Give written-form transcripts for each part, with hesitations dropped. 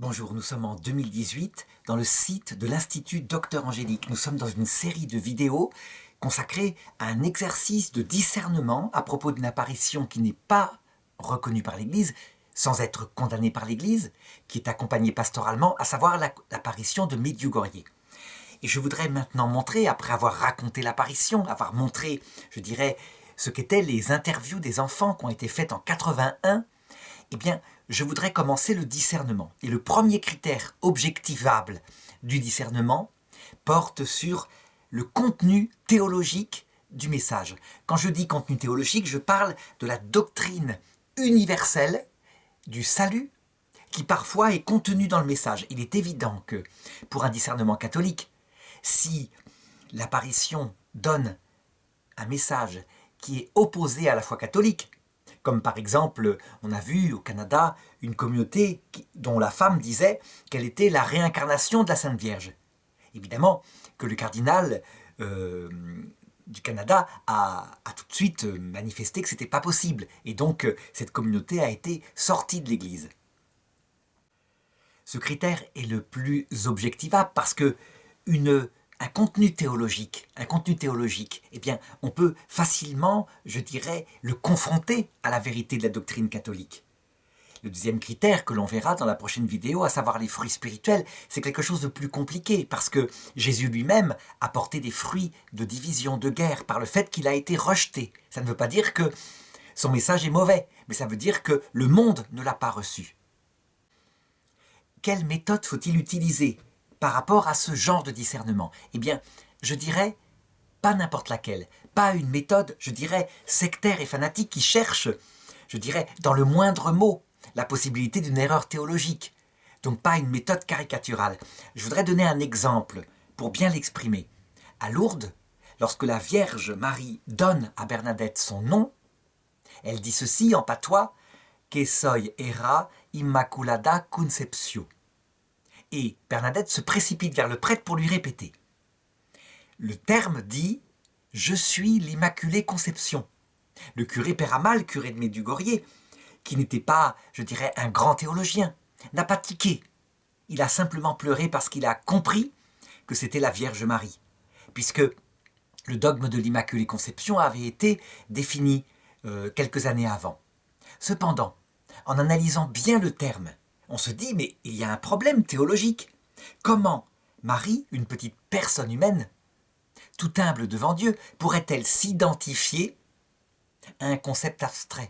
Bonjour, nous sommes en 2018 dans le site de l'Institut Docteur Angélique. Nous sommes dans une série de vidéos consacrées à un exercice de discernement à propos d'une apparition qui n'est pas reconnue par l'Église, sans être condamnée par l'Église, qui est accompagnée pastoralement, à savoir l'apparition de Medjugorje. Et je voudrais maintenant montrer, après avoir raconté l'apparition, avoir montré, je dirais, ce qu'étaient les interviews des enfants qui ont été faites en 81, eh bien, je voudrais commencer le discernement. Et le premier critère objectivable du discernement porte sur le contenu théologique du message. Quand je dis contenu théologique, je parle de la doctrine universelle du salut qui parfois est contenue dans le message. Il est évident que pour un discernement catholique, si l'apparition donne un message qui est opposé à la foi catholique, comme par exemple, on a vu au Canada une communauté dont la femme disait qu'elle était la réincarnation de la Sainte Vierge. Évidemment que le cardinal du Canada a tout de suite manifesté que ce n'était pas possible. Et donc cette communauté a été sortie de l'Église. Ce critère est le plus objectivable parce que un contenu théologique, eh bien, on peut facilement, je dirais, le confronter à la vérité de la doctrine catholique. Le deuxième critère que l'on verra dans la prochaine vidéo, à savoir les fruits spirituels, c'est quelque chose de plus compliqué, parce que Jésus lui-même a porté des fruits de division, de guerre, par le fait qu'il a été rejeté. Ça ne veut pas dire que son message est mauvais, mais ça veut dire que le monde ne l'a pas reçu. Quelle méthode faut-il utiliser par rapport à ce genre de discernement? Eh bien, je dirais, pas n'importe laquelle, pas une méthode, je dirais, sectaire et fanatique qui cherche, je dirais, dans le moindre mot, la possibilité d'une erreur théologique. Donc pas une méthode caricaturale. Je voudrais donner un exemple pour bien l'exprimer. À Lourdes, lorsque la Vierge Marie donne à Bernadette son nom, elle dit ceci en patois, « Que soy era immaculada conceptio ». Et Bernadette se précipite vers le prêtre pour lui répéter. Le terme dit « Je suis l'Immaculée Conception ». Le curé Peramal, curé de Medjugorje, qui n'était pas, je dirais, un grand théologien, n'a pas tiqué. Il a simplement pleuré parce qu'il a compris que c'était la Vierge Marie, puisque le dogme de l'Immaculée Conception avait été défini quelques années avant. Cependant, en analysant bien le terme, on se dit, mais il y a un problème théologique. Comment Marie, une petite personne humaine, tout humble devant Dieu, pourrait-elle s'identifier à un concept abstrait,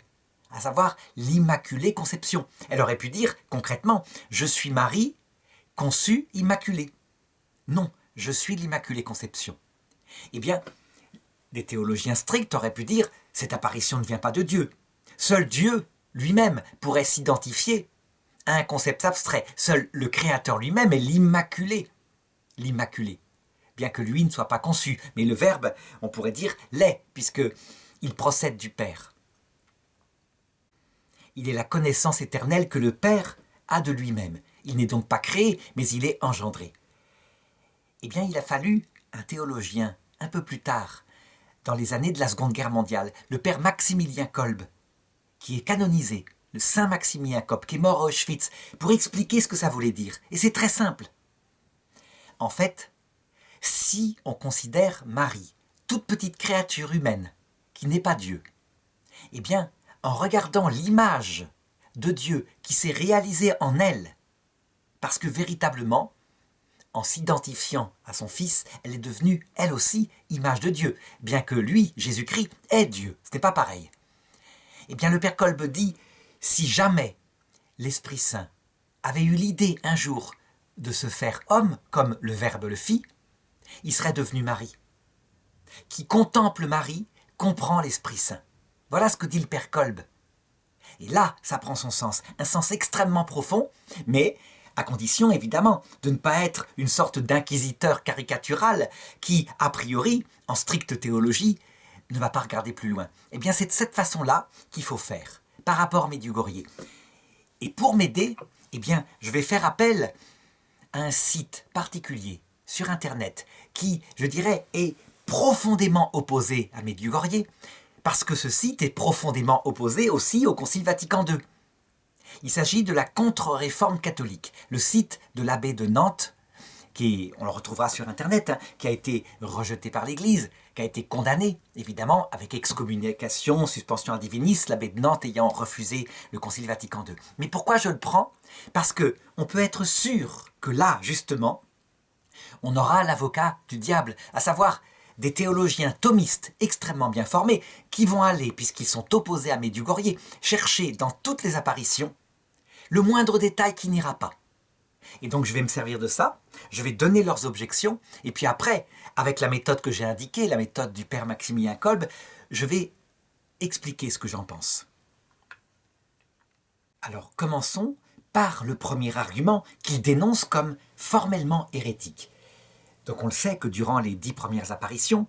à savoir l'Immaculée Conception? Elle aurait pu dire concrètement, je suis Marie, conçue immaculée. Non, je suis l'Immaculée Conception. Eh bien, des théologiens stricts auraient pu dire, cette apparition ne vient pas de Dieu. Seul Dieu lui-même pourrait s'identifier à un concept abstrait. Seul le Créateur lui-même est l'Immaculé. L'Immaculé. Bien que lui ne soit pas conçu. Mais le Verbe, on pourrait dire, l'est, puisqu'il procède du Père. Il est la connaissance éternelle que le Père a de lui-même. Il n'est donc pas créé, mais il est engendré. Eh bien, il a fallu un théologien, un peu plus tard, dans les années de la Seconde Guerre mondiale, le père Maximilien Kolbe, qui est canonisé, le Saint Maximilien Kolbe, qui est mort à Auschwitz, pour expliquer ce que ça voulait dire. Et c'est très simple. En fait, si on considère Marie, toute petite créature humaine, qui n'est pas Dieu, eh bien, en regardant l'image de Dieu qui s'est réalisée en elle, parce que véritablement, en s'identifiant à son Fils, elle est devenue, elle aussi, image de Dieu, bien que lui, Jésus-Christ, est Dieu. Ce n'est pas pareil. Eh bien, le Père Kolbe dit, si jamais l'Esprit Saint avait eu l'idée un jour de se faire homme, comme le Verbe le fit, il serait devenu Marie. Qui contemple Marie comprend l'Esprit Saint. Voilà ce que dit le Père Kolbe. Et là, ça prend son sens, un sens extrêmement profond, mais à condition, évidemment, de ne pas être une sorte d'inquisiteur caricatural qui, a priori, en stricte théologie, ne va pas regarder plus loin. Eh bien, c'est de cette façon-là qu'il faut faire, par rapport à Medjugorje. Et pour m'aider, eh bien, je vais faire appel à un site particulier sur Internet qui, je dirais, est profondément opposé à Medjugorje, parce que ce site est profondément opposé aussi au Concile Vatican II. Il s'agit de la Contre-Réforme catholique, le site de l'abbé de Nantes, on le retrouvera sur Internet, qui a été rejeté par l'Église, qui a été condamné, évidemment, avec excommunication, suspension à divinis, l'abbé de Nantes ayant refusé le Concile Vatican II. Mais pourquoi je le prends? Parce qu'on peut être sûr que là, justement, on aura l'avocat du diable, à savoir des théologiens thomistes extrêmement bien formés, qui vont aller, puisqu'ils sont opposés à Medjugorje, chercher dans toutes les apparitions le moindre détail qui n'ira pas. Et donc je vais me servir de ça, je vais donner leurs objections, et puis après, avec la méthode que j'ai indiquée, la méthode du père Maximilien Kolb, je vais expliquer ce que j'en pense. Alors commençons par le premier argument qu'il dénonce comme formellement hérétique. Donc on le sait que durant les 10 premières apparitions,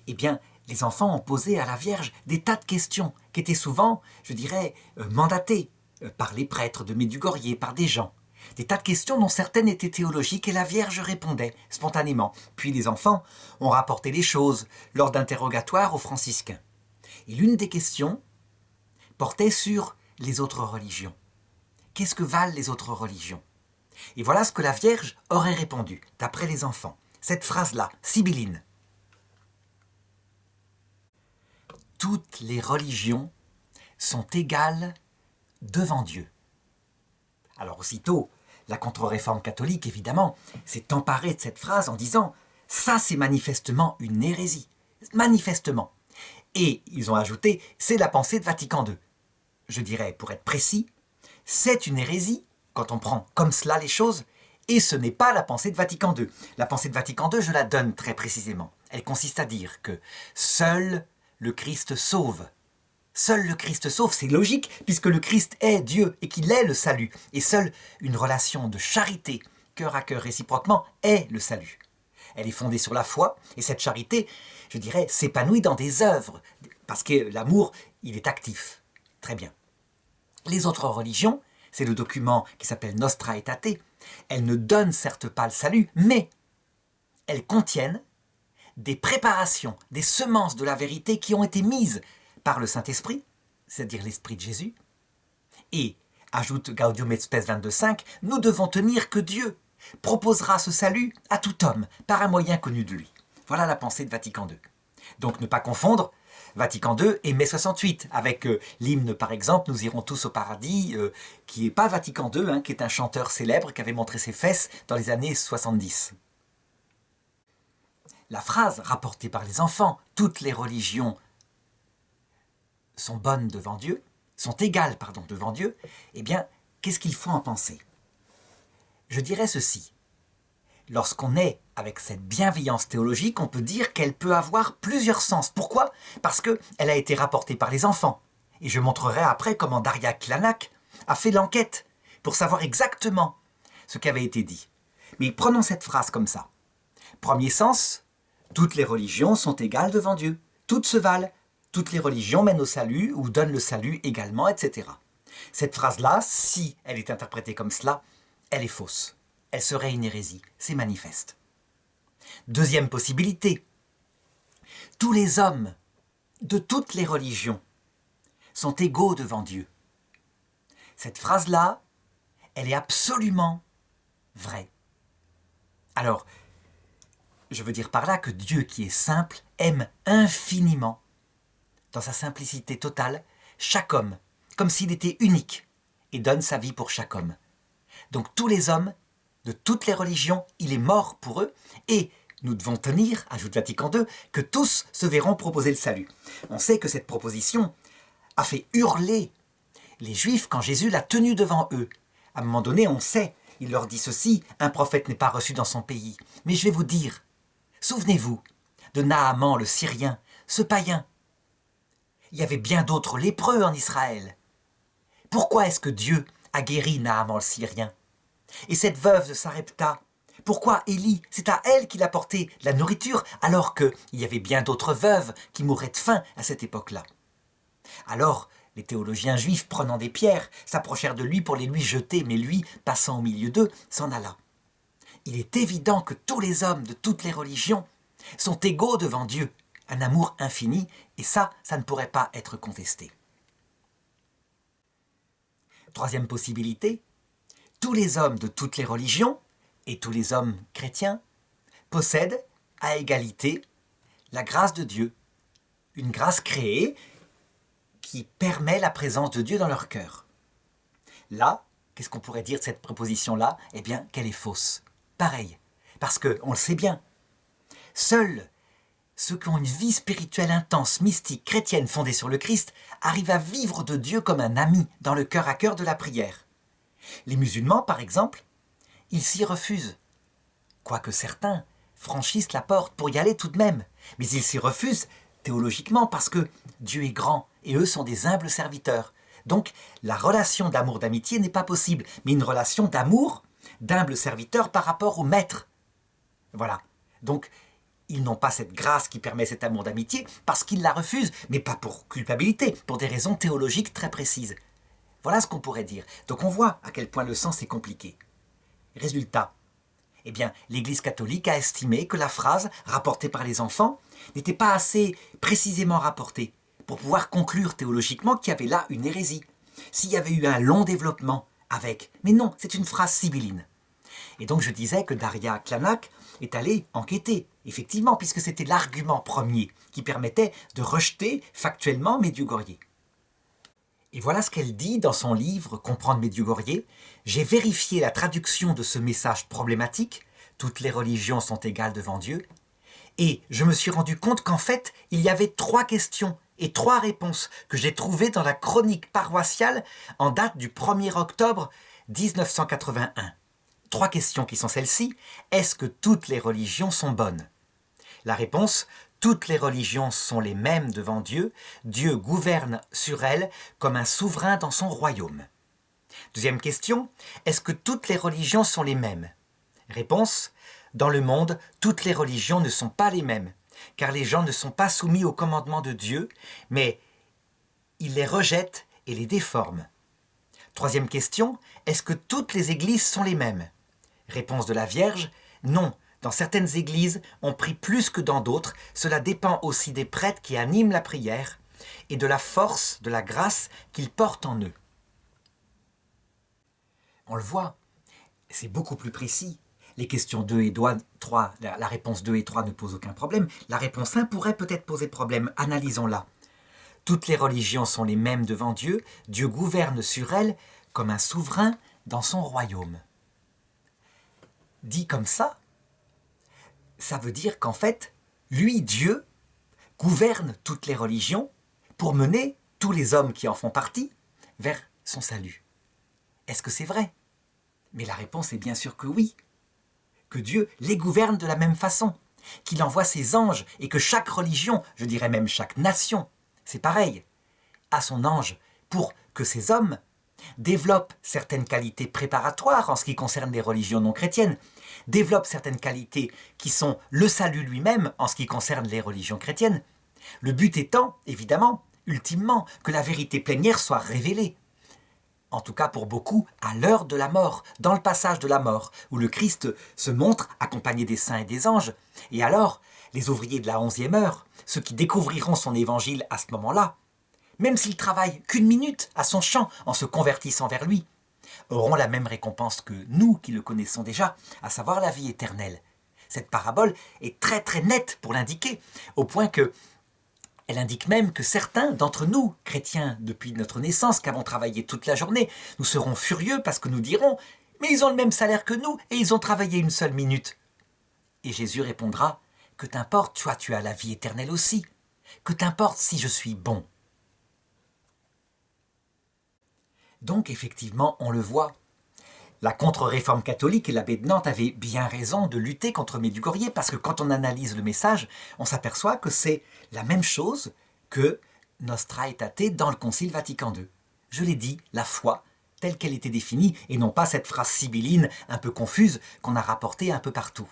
eh bien, les enfants ont posé à la Vierge des tas de questions qui étaient souvent, je dirais, mandatées par les prêtres de Medjugorje, par des gens. Des tas de questions dont certaines étaient théologiques et la Vierge répondait spontanément. Puis les enfants ont rapporté les choses lors d'interrogatoires aux franciscains. Et l'une des questions portait sur les autres religions. Qu'est-ce que valent les autres religions? Et voilà ce que la Vierge aurait répondu, d'après les enfants. Cette phrase-là, sibylline. Toutes les religions sont égales devant Dieu. Alors aussitôt, la Contre-Réforme catholique, évidemment, s'est emparée de cette phrase en disant « ça, c'est manifestement une hérésie. Manifestement. » Et ils ont ajouté « c'est la pensée de Vatican II. » Je dirais, pour être précis, c'est une hérésie, quand on prend comme cela les choses, et ce n'est pas la pensée de Vatican II. La pensée de Vatican II, je la donne très précisément. Elle consiste à dire que seul le Christ sauve. Seul le Christ sauve, c'est logique, puisque le Christ est Dieu et qu'il est le salut. Et seule une relation de charité, cœur à cœur réciproquement, est le salut. Elle est fondée sur la foi, et cette charité, je dirais, s'épanouit dans des œuvres, parce que l'amour, il est actif. Très bien. Les autres religions, c'est le document qui s'appelle Nostra Aetate, elles ne donnent certes pas le salut, mais elles contiennent des préparations, des semences de la vérité qui ont été mises par le Saint-Esprit, c'est-à-dire l'Esprit de Jésus. Et, ajoute Gaudium et Spes 22.5, nous devons tenir que Dieu proposera ce salut à tout homme par un moyen connu de lui. Voilà la pensée de Vatican II. Donc ne pas confondre Vatican II et mai 68, avec l'hymne par exemple, Nous irons tous au paradis, qui n'est pas Vatican II, qui est un chanteur célèbre qui avait montré ses fesses dans les années 70. La phrase rapportée par les enfants, toutes les religions sont bonnes devant Dieu, sont égales devant Dieu, eh bien, qu'est-ce qu'il faut en penser? Je dirais ceci. Lorsqu'on est avec cette bienveillance théologique, on peut dire qu'elle peut avoir plusieurs sens. Pourquoi? Parce qu'elle a été rapportée par les enfants. Et je montrerai après comment Daria Klanak a fait l'enquête pour savoir exactement ce qui avait été dit. Mais prenons cette phrase comme ça. Premier sens, toutes les religions sont égales devant Dieu. Toutes se valent. Toutes les religions mènent au salut ou donnent le salut également, etc. Cette phrase-là, si elle est interprétée comme cela, elle est fausse. Elle serait une hérésie, c'est manifeste. Deuxième possibilité, tous les hommes de toutes les religions sont égaux devant Dieu. Cette phrase-là, elle est absolument vraie. Alors, je veux dire par là que Dieu qui est simple aime infiniment, dans sa simplicité totale, chaque homme, comme s'il était unique, et donne sa vie pour chaque homme. Donc tous les hommes, de toutes les religions, il est mort pour eux, et nous devons tenir, ajoute Vatican II, que tous se verront proposer le salut. On sait que cette proposition a fait hurler les Juifs quand Jésus l'a tenu devant eux. À un moment donné, on sait, il leur dit ceci, un prophète n'est pas reçu dans son pays. Mais je vais vous dire, souvenez-vous de Naaman le Syrien, ce païen. Il y avait bien d'autres lépreux en Israël. Pourquoi est-ce que Dieu a guéri Naaman le Syrien? Et cette veuve de Sarepta, pourquoi Élie, c'est à elle qu'il apportait la nourriture alors qu'il y avait bien d'autres veuves qui mouraient de faim à cette époque-là? Alors, les théologiens juifs, prenant des pierres, s'approchèrent de lui pour les lui jeter, mais lui, passant au milieu d'eux, s'en alla. Il est évident que tous les hommes de toutes les religions sont égaux devant Dieu, un amour infini, et ça ne pourrait pas être contesté. Troisième possibilité, tous les hommes de toutes les religions, et tous les hommes chrétiens, possèdent à égalité la grâce de Dieu. Une grâce créée qui permet la présence de Dieu dans leur cœur. Là, qu'est-ce qu'on pourrait dire de cette proposition-là? Eh bien, qu'elle est fausse. Pareil, parce qu'on le sait bien, seuls ceux qui ont une vie spirituelle intense, mystique, chrétienne fondée sur le Christ arrivent à vivre de Dieu comme un ami dans le cœur à cœur de la prière. Les musulmans, par exemple, ils s'y refusent. Quoique certains franchissent la porte pour y aller tout de même, mais ils s'y refusent théologiquement parce que Dieu est grand et eux sont des humbles serviteurs. Donc la relation d'amour d'amitié n'est pas possible, mais une relation d'amour d'humble serviteur par rapport au maître. Voilà. Donc ils n'ont pas cette grâce qui permet cet amour d'amitié parce qu'ils la refusent, mais pas pour culpabilité, pour des raisons théologiques très précises. Voilà ce qu'on pourrait dire. Donc on voit à quel point le sens est compliqué. Résultat, eh bien, l'Église catholique a estimé que la phrase rapportée par les enfants n'était pas assez précisément rapportée pour pouvoir conclure théologiquement qu'il y avait là une hérésie. S'il y avait eu un long développement avec. Mais non, c'est une phrase sibylline. Et donc je disais que Daria Klanak est allée enquêter, effectivement, puisque c'était l'argument premier qui permettait de rejeter factuellement Medjugorje. Et voilà ce qu'elle dit dans son livre « Comprendre Medjugorje ». J'ai vérifié la traduction de ce message problématique, « Toutes les religions sont égales devant Dieu », et je me suis rendu compte qu'en fait, il y avait 3 questions et 3 réponses que j'ai trouvées dans la chronique paroissiale en date du 1er octobre 1981. 3 questions qui sont celles-ci. Est-ce que toutes les religions sont bonnes? La réponse, toutes les religions sont les mêmes devant Dieu. Dieu gouverne sur elles comme un souverain dans son royaume. Deuxième question, est-ce que toutes les religions sont les mêmes? Réponse, dans le monde, toutes les religions ne sont pas les mêmes, car les gens ne sont pas soumis aux commandements de Dieu, mais ils les rejettent et les déforment. Troisième question, est-ce que toutes les églises sont les mêmes? Réponse de la Vierge, non. Dans certaines églises, on prie plus que dans d'autres. Cela dépend aussi des prêtres qui animent la prière et de la force, de la grâce qu'ils portent en eux. On le voit, c'est beaucoup plus précis. Les questions 2 et 3, la réponse 2 et 3 ne pose aucun problème. La réponse 1 pourrait peut-être poser problème. Analysons-la. Toutes les religions sont les mêmes devant Dieu. Dieu gouverne sur elles comme un souverain dans son royaume. Dit comme ça veut dire qu'en fait, lui, Dieu, gouverne toutes les religions pour mener tous les hommes qui en font partie vers son salut. Est-ce que c'est vrai? Mais la réponse est bien sûr que oui. Que Dieu les gouverne de la même façon, qu'il envoie ses anges et que chaque religion, je dirais même chaque nation, c'est pareil, a son ange pour que ces hommes développent certaines qualités préparatoires en ce qui concerne les religions non chrétiennes, développent certaines qualités qui sont le salut lui-même en ce qui concerne les religions chrétiennes. Le but étant, évidemment, ultimement, que la vérité plénière soit révélée. En tout cas pour beaucoup, à l'heure de la mort, dans le passage de la mort, où le Christ se montre accompagné des saints et des anges. Et alors, les ouvriers de la 11e heure, ceux qui découvriront son évangile à ce moment-là, même s'ils travaillent qu'une minute à son champ en se convertissant vers lui, auront la même récompense que nous qui le connaissons déjà, à savoir la vie éternelle. Cette parabole est très très nette pour l'indiquer, au point que elle indique même que certains d'entre nous, chrétiens depuis notre naissance, qui avons travaillé toute la journée, nous serons furieux parce que nous dirons « Mais ils ont le même salaire que nous et ils ont travaillé une seule minute. » Et Jésus répondra « Que t'importe, toi tu as la vie éternelle aussi. Que t'importe si je suis bon. » Donc effectivement, on le voit. La contre-réforme catholique et l'abbé de Nantes avaient bien raison de lutter contre Medjugorje parce que quand on analyse le message, on s'aperçoit que c'est la même chose que Nostra Aetate dans le Concile Vatican II. Je l'ai dit, la foi telle qu'elle était définie et non pas cette phrase sibylline un peu confuse qu'on a rapportée un peu partout.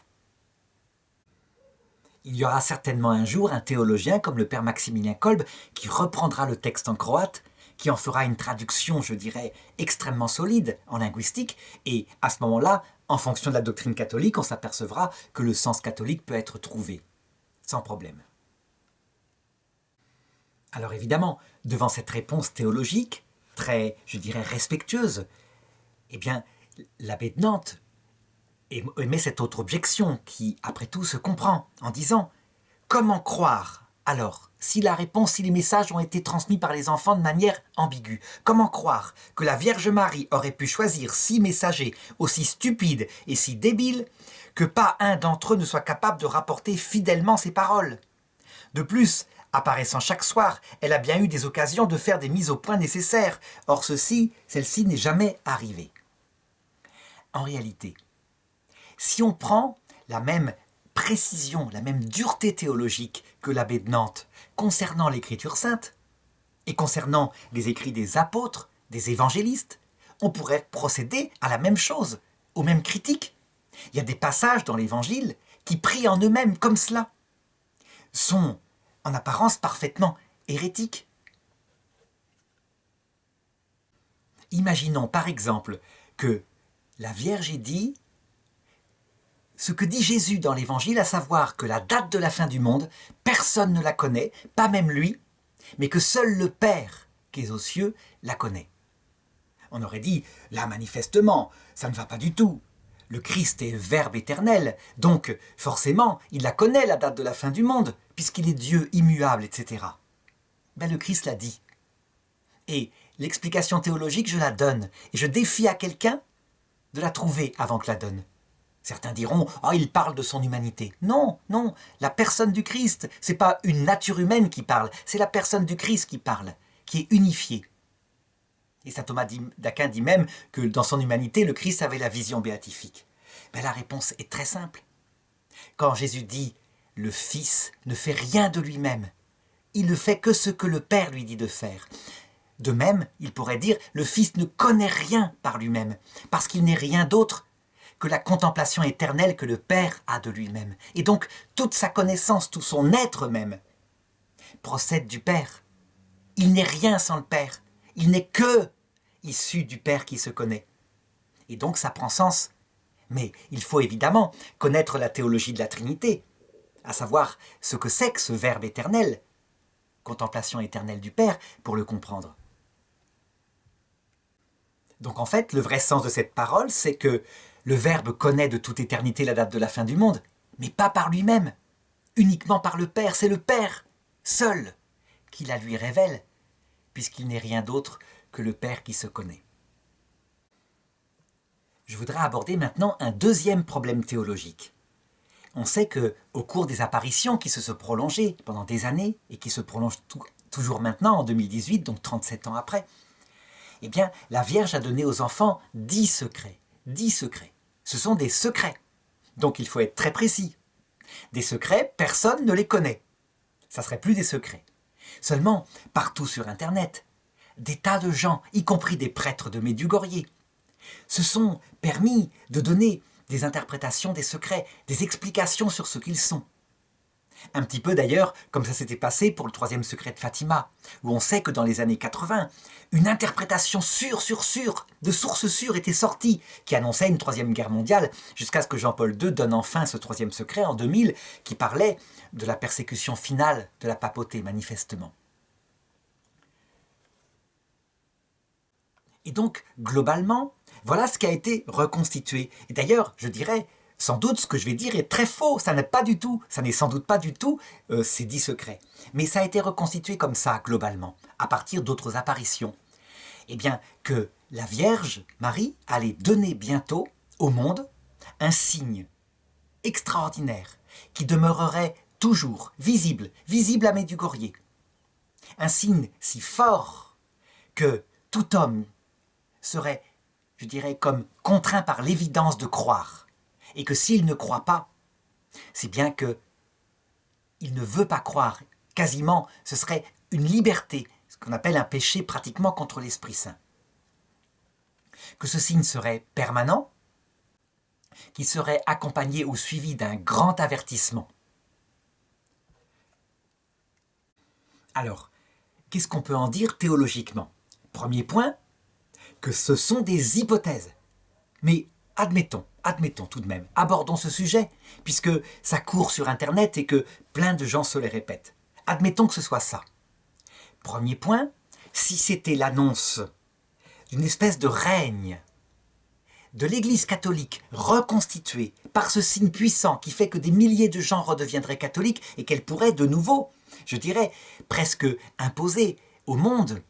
Il y aura certainement un jour un théologien comme le père Maximilien Kolb qui reprendra le texte en croate, qui en fera une traduction, je dirais, extrêmement solide en linguistique, et à ce moment-là, en fonction de la doctrine catholique, on s'apercevra que le sens catholique peut être trouvé, sans problème. Alors évidemment, devant cette réponse théologique, très, je dirais, respectueuse, eh bien, l'abbé de Nantes émet cette autre objection qui, après tout, se comprend en disant « Comment croire alors si la réponse, si les messages ont été transmis par les enfants de manière ambiguë, comment croire que la Vierge Marie aurait pu choisir 6 messagers aussi stupides et si débiles que pas un d'entre eux ne soit capable de rapporter fidèlement ses paroles? De plus, apparaissant chaque soir, elle a bien eu des occasions de faire des mises au point nécessaires. Or celle-ci n'est jamais arrivée. » En réalité, si on prend la même précision, la même dureté théologique que l'abbé de Nantes concernant l'écriture sainte et concernant les écrits des apôtres, des évangélistes, on pourrait procéder à la même chose, aux mêmes critiques. Il y a des passages dans l'évangile qui, pris en eux-mêmes comme cela, sont en apparence parfaitement hérétiques. Imaginons par exemple que la Vierge ait dit ce que dit Jésus dans l'Évangile, à savoir que la date de la fin du monde, personne ne la connaît, pas même lui, mais que seul le Père, qui est aux cieux, la connaît. On aurait dit, là manifestement, ça ne va pas du tout. Le Christ est le Verbe éternel, donc forcément, il la connaît, la date de la fin du monde, puisqu'il est Dieu immuable, etc. Ben, le Christ l'a dit. Et l'explication théologique, je la donne, et je défie à quelqu'un de la trouver avant que la donne. Certains diront « Ah, il parle de son humanité ». Non, non, la personne du Christ, c'est pas une nature humaine qui parle, c'est la personne du Christ qui parle, qui est unifiée. Et saint Thomas d'Aquin dit même que dans son humanité, le Christ avait la vision béatifique. Ben, la réponse est très simple. Quand Jésus dit « Le Fils ne fait rien de lui-même, il ne fait que ce que le Père lui dit de faire ». De même, il pourrait dire « Le Fils ne connaît rien par lui-même, parce qu'il n'est rien d'autre que la contemplation éternelle que le Père a de lui-même. Et donc, toute sa connaissance, tout son être même, procède du Père. Il n'est rien sans le Père. Il n'est que issu du Père qui se connaît. Et donc, ça prend sens. Mais il faut évidemment connaître la théologie de la Trinité, à savoir ce que c'est que ce Verbe éternel, contemplation éternelle du Père, pour le comprendre. Donc en fait, le vrai sens de cette parole, c'est que le Verbe connaît de toute éternité la date de la fin du monde, mais pas par lui-même, uniquement par le Père. C'est le Père, seul, qui la lui révèle, puisqu'il n'est rien d'autre que le Père qui se connaît. Je voudrais aborder maintenant un deuxième problème théologique. On sait qu'au cours des apparitions qui se sont prolongées pendant des années, et qui se prolongent toujours maintenant, en 2018, donc 37 ans après, eh bien, la Vierge a donné aux enfants 10 secrets. 10 secrets. Ce sont des secrets. Donc il faut être très précis. Des secrets, personne ne les connaît. Ça serait plus des secrets. Seulement, partout sur Internet, des tas de gens, y compris des prêtres de Medjugorje, se sont permis de donner des interprétations des secrets, des explications sur ce qu'ils sont. Un petit peu d'ailleurs comme ça s'était passé pour le 3e secret de Fatima, où on sait que dans les années 80, une interprétation sûre de sources sûres était sortie, qui annonçait une 3e guerre mondiale, jusqu'à ce que Jean-Paul II donne enfin ce 3e secret en 2000, qui parlait de la persécution finale de la papauté, manifestement. Et donc, globalement, voilà ce qui a été reconstitué. Et d'ailleurs, je dirais, sans doute, ce que je vais dire est très faux. Ça n'est sans doute pas du tout ces 10 secrets. Mais ça a été reconstitué comme ça, globalement, à partir d'autres apparitions. Eh bien, que la Vierge Marie allait donner bientôt au monde un signe extraordinaire qui demeurerait toujours visible à Medjugorje. Un signe si fort que tout homme serait, je dirais, comme contraint par l'évidence de croire. Et que s'il ne croit pas, c'est bien que il ne veut pas croire. Quasiment, ce serait une liberté, ce qu'on appelle un péché pratiquement contre l'Esprit Saint. Que ce signe serait permanent, qu'il serait accompagné ou suivi d'un grand avertissement. Alors, qu'est-ce qu'on peut en dire théologiquement? Premier point, que ce sont des hypothèses. Mais admettons tout de même, abordons ce sujet, puisque ça court sur Internet et que plein de gens se les répètent. Admettons que ce soit ça. Premier point, si c'était l'annonce d'une espèce de règne de l'Église catholique reconstituée par ce signe puissant qui fait que des milliers de gens redeviendraient catholiques et qu'elle pourrait de nouveau, je dirais, presque imposer au monde,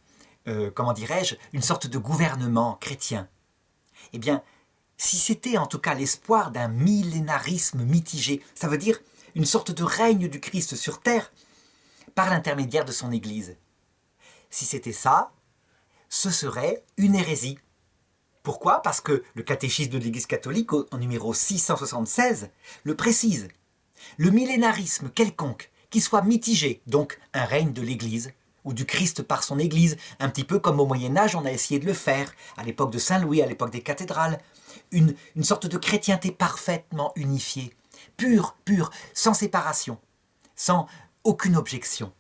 comment dirais-je, une sorte de gouvernement chrétien. Eh bien, si c'était en tout cas l'espoir d'un millénarisme mitigé, ça veut dire une sorte de règne du Christ sur terre par l'intermédiaire de son Église. Si c'était ça, ce serait une hérésie. Pourquoi ? Parce que le catéchisme de l'Église catholique, en numéro 676, le précise. Le millénarisme quelconque, qui soit mitigé, donc un règne de l'Église, ou du Christ par son Église, un petit peu comme au Moyen-Âge on a essayé de le faire, à l'époque de Saint-Louis, à l'époque des cathédrales, une sorte de chrétienté parfaitement unifiée, pure, sans séparation, sans aucune objection.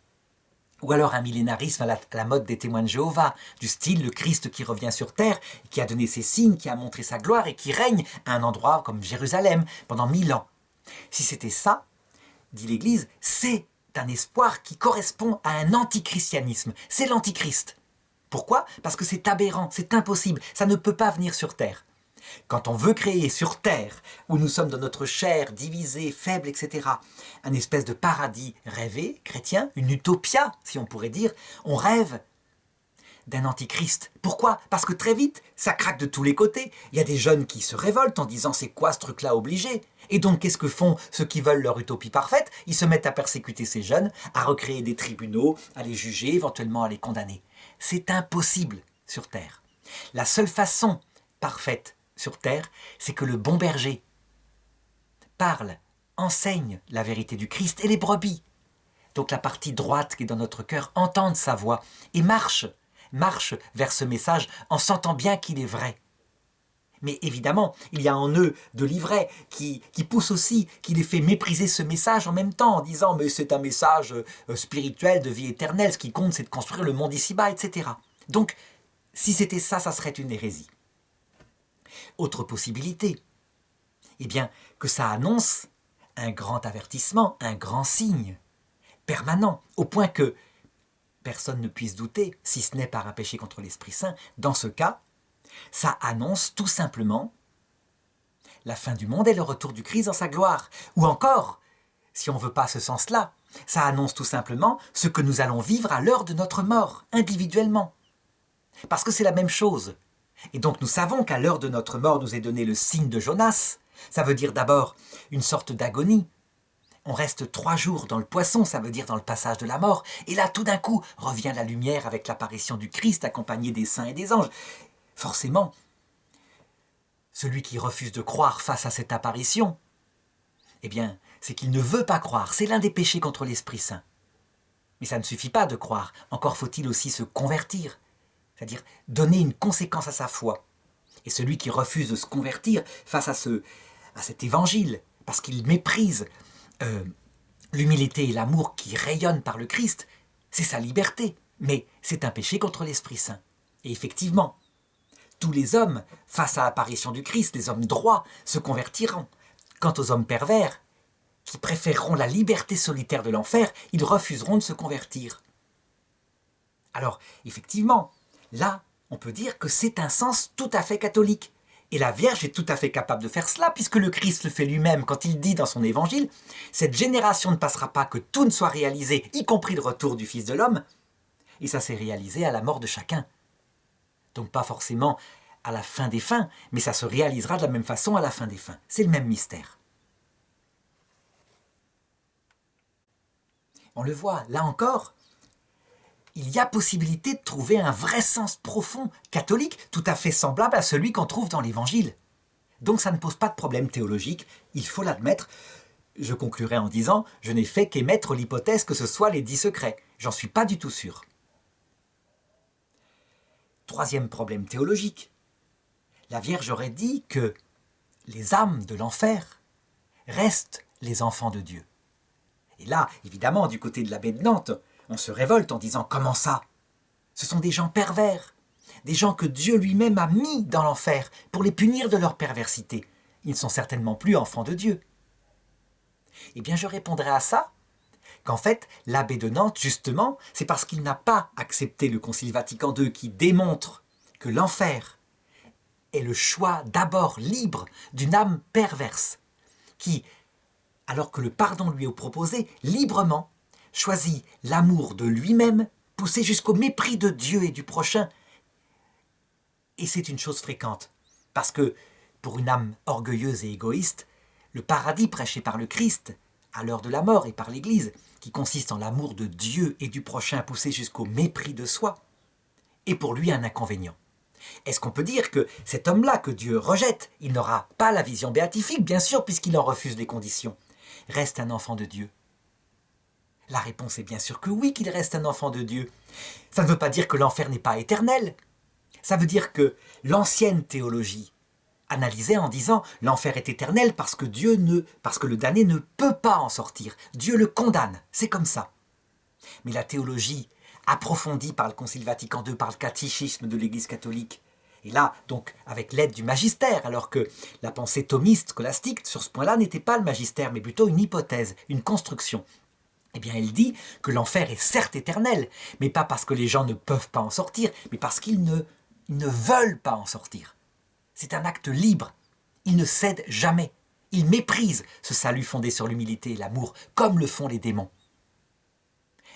Ou alors un millénarisme à la mode des témoins de Jéhovah, du style le Christ qui revient sur terre, qui a donné ses signes, qui a montré sa gloire et qui règne à un endroit comme Jérusalem pendant 1000 ans. Si c'était ça, dit l'Église, c'est un espoir qui correspond à un antichristianisme. C'est l'antichrist. Pourquoi ? Parce que c'est aberrant, c'est impossible, ça ne peut pas venir sur terre. Quand on veut créer sur terre, où nous sommes dans notre chair divisée, faible, etc., un espèce de paradis rêvé, chrétien, une utopia, si on pourrait dire, on rêve d'un antichrist. Pourquoi ? Parce que très vite, ça craque de tous les côtés. Il y a des jeunes qui se révoltent en disant « c'est quoi ce truc-là obligé ?» Et donc, qu'est-ce que font ceux qui veulent leur utopie parfaite ? Ils se mettent à persécuter ces jeunes, à recréer des tribunaux, à les juger, éventuellement à les condamner. C'est impossible sur terre. La seule façon parfaite sur terre, c'est que le bon berger parle, enseigne la vérité du Christ et les brebis. Donc la partie droite qui est dans notre cœur entende sa voix et marche vers ce message en sentant bien qu'il est vrai. Mais évidemment, il y a en eux de l'ivraie qui pousse aussi, qui les fait mépriser ce message en même temps en disant « mais c'est un message spirituel de vie éternelle, ce qui compte c'est de construire le monde ici-bas, etc. » Donc, si c'était ça, ça serait une hérésie. Autre possibilité, eh bien, que ça annonce un grand avertissement, un grand signe, permanent, au point que personne ne puisse douter, si ce n'est par un péché contre l'Esprit Saint, dans ce cas, ça annonce tout simplement la fin du monde et le retour du Christ dans sa gloire. Ou encore, si on ne veut pas ce sens-là, ça annonce tout simplement ce que nous allons vivre à l'heure de notre mort, individuellement. Parce que c'est la même chose. Et donc nous savons qu'à l'heure de notre mort nous est donné le signe de Jonas. Ça veut dire d'abord une sorte d'agonie. On reste 3 jours dans le poisson, ça veut dire dans le passage de la mort. Et là, tout d'un coup, revient la lumière avec l'apparition du Christ accompagné des saints et des anges. Forcément, celui qui refuse de croire face à cette apparition, eh bien, c'est qu'il ne veut pas croire. C'est l'un des péchés contre l'Esprit Saint. Mais ça ne suffit pas de croire. Encore faut-il aussi se convertir. C'est-à-dire donner une conséquence à sa foi. Et celui qui refuse de se convertir face à cet évangile, parce qu'il méprise l'humilité et l'amour qui rayonnent par le Christ, c'est sa liberté. Mais c'est un péché contre l'Esprit Saint. Et effectivement, tous les hommes, face à l'apparition du Christ, les hommes droits, se convertiront. Quant aux hommes pervers, qui préféreront la liberté solitaire de l'enfer, ils refuseront de se convertir. Alors, effectivement, là, on peut dire que c'est un sens tout à fait catholique. Et la Vierge est tout à fait capable de faire cela, puisque le Christ le fait lui-même quand il dit dans son évangile « Cette génération ne passera pas que tout ne soit réalisé, y compris le retour du Fils de l'homme. » Et ça s'est réalisé à la mort de chacun. Donc pas forcément à la fin des fins, mais ça se réalisera de la même façon à la fin des fins. C'est le même mystère. On le voit, là encore, il y a possibilité de trouver un vrai sens profond catholique, tout à fait semblable à celui qu'on trouve dans l'Évangile. Donc ça ne pose pas de problème théologique, il faut l'admettre. Je conclurai en disant, je n'ai fait qu'émettre l'hypothèse que ce soit les 10 secrets. J'en suis pas du tout sûr. Troisième problème théologique. La Vierge aurait dit que les âmes de l'enfer restent les enfants de Dieu. Et là, évidemment, du côté de l'abbé de Nantes, on se révolte en disant « Comment ça ? Ce sont des gens pervers, des gens que Dieu lui-même a mis dans l'enfer pour les punir de leur perversité. Ils ne sont certainement plus enfants de Dieu. » Eh bien, je répondrai à ça qu'en fait, l'abbé de Nantes, justement, c'est parce qu'il n'a pas accepté le Concile Vatican II qui démontre que l'enfer est le choix d'abord libre d'une âme perverse, qui, alors que le pardon lui est proposé, librement choisit l'amour de lui-même, poussé jusqu'au mépris de Dieu et du prochain. Et c'est une chose fréquente, parce que pour une âme orgueilleuse et égoïste, le paradis prêché par le Christ, à l'heure de la mort et par l'Église, qui consiste en l'amour de Dieu et du prochain poussé jusqu'au mépris de soi, est pour lui un inconvénient. Est-ce qu'on peut dire que cet homme-là que Dieu rejette, il n'aura pas la vision béatifique, bien sûr, puisqu'il en refuse les conditions, reste un enfant de Dieu? La réponse est bien sûr que oui, qu'il reste un enfant de Dieu. Ça ne veut pas dire que l'enfer n'est pas éternel. Ça veut dire que l'ancienne théologie analysait en disant l'enfer est éternel parce que le damné ne peut pas en sortir. Dieu le condamne, c'est comme ça. Mais la théologie approfondie par le Concile Vatican II, par le catéchisme de l'Église catholique, et là, donc, avec l'aide du magistère, alors que la pensée thomiste, scolastique, sur ce point-là, n'était pas le magistère, mais plutôt une hypothèse, une construction. Eh bien, elle dit que l'enfer est certes éternel, mais pas parce que les gens ne peuvent pas en sortir, mais parce qu'ils ne veulent pas en sortir. C'est un acte libre. Ils ne cèdent jamais. Ils méprisent ce salut fondé sur l'humilité et l'amour, comme le font les démons.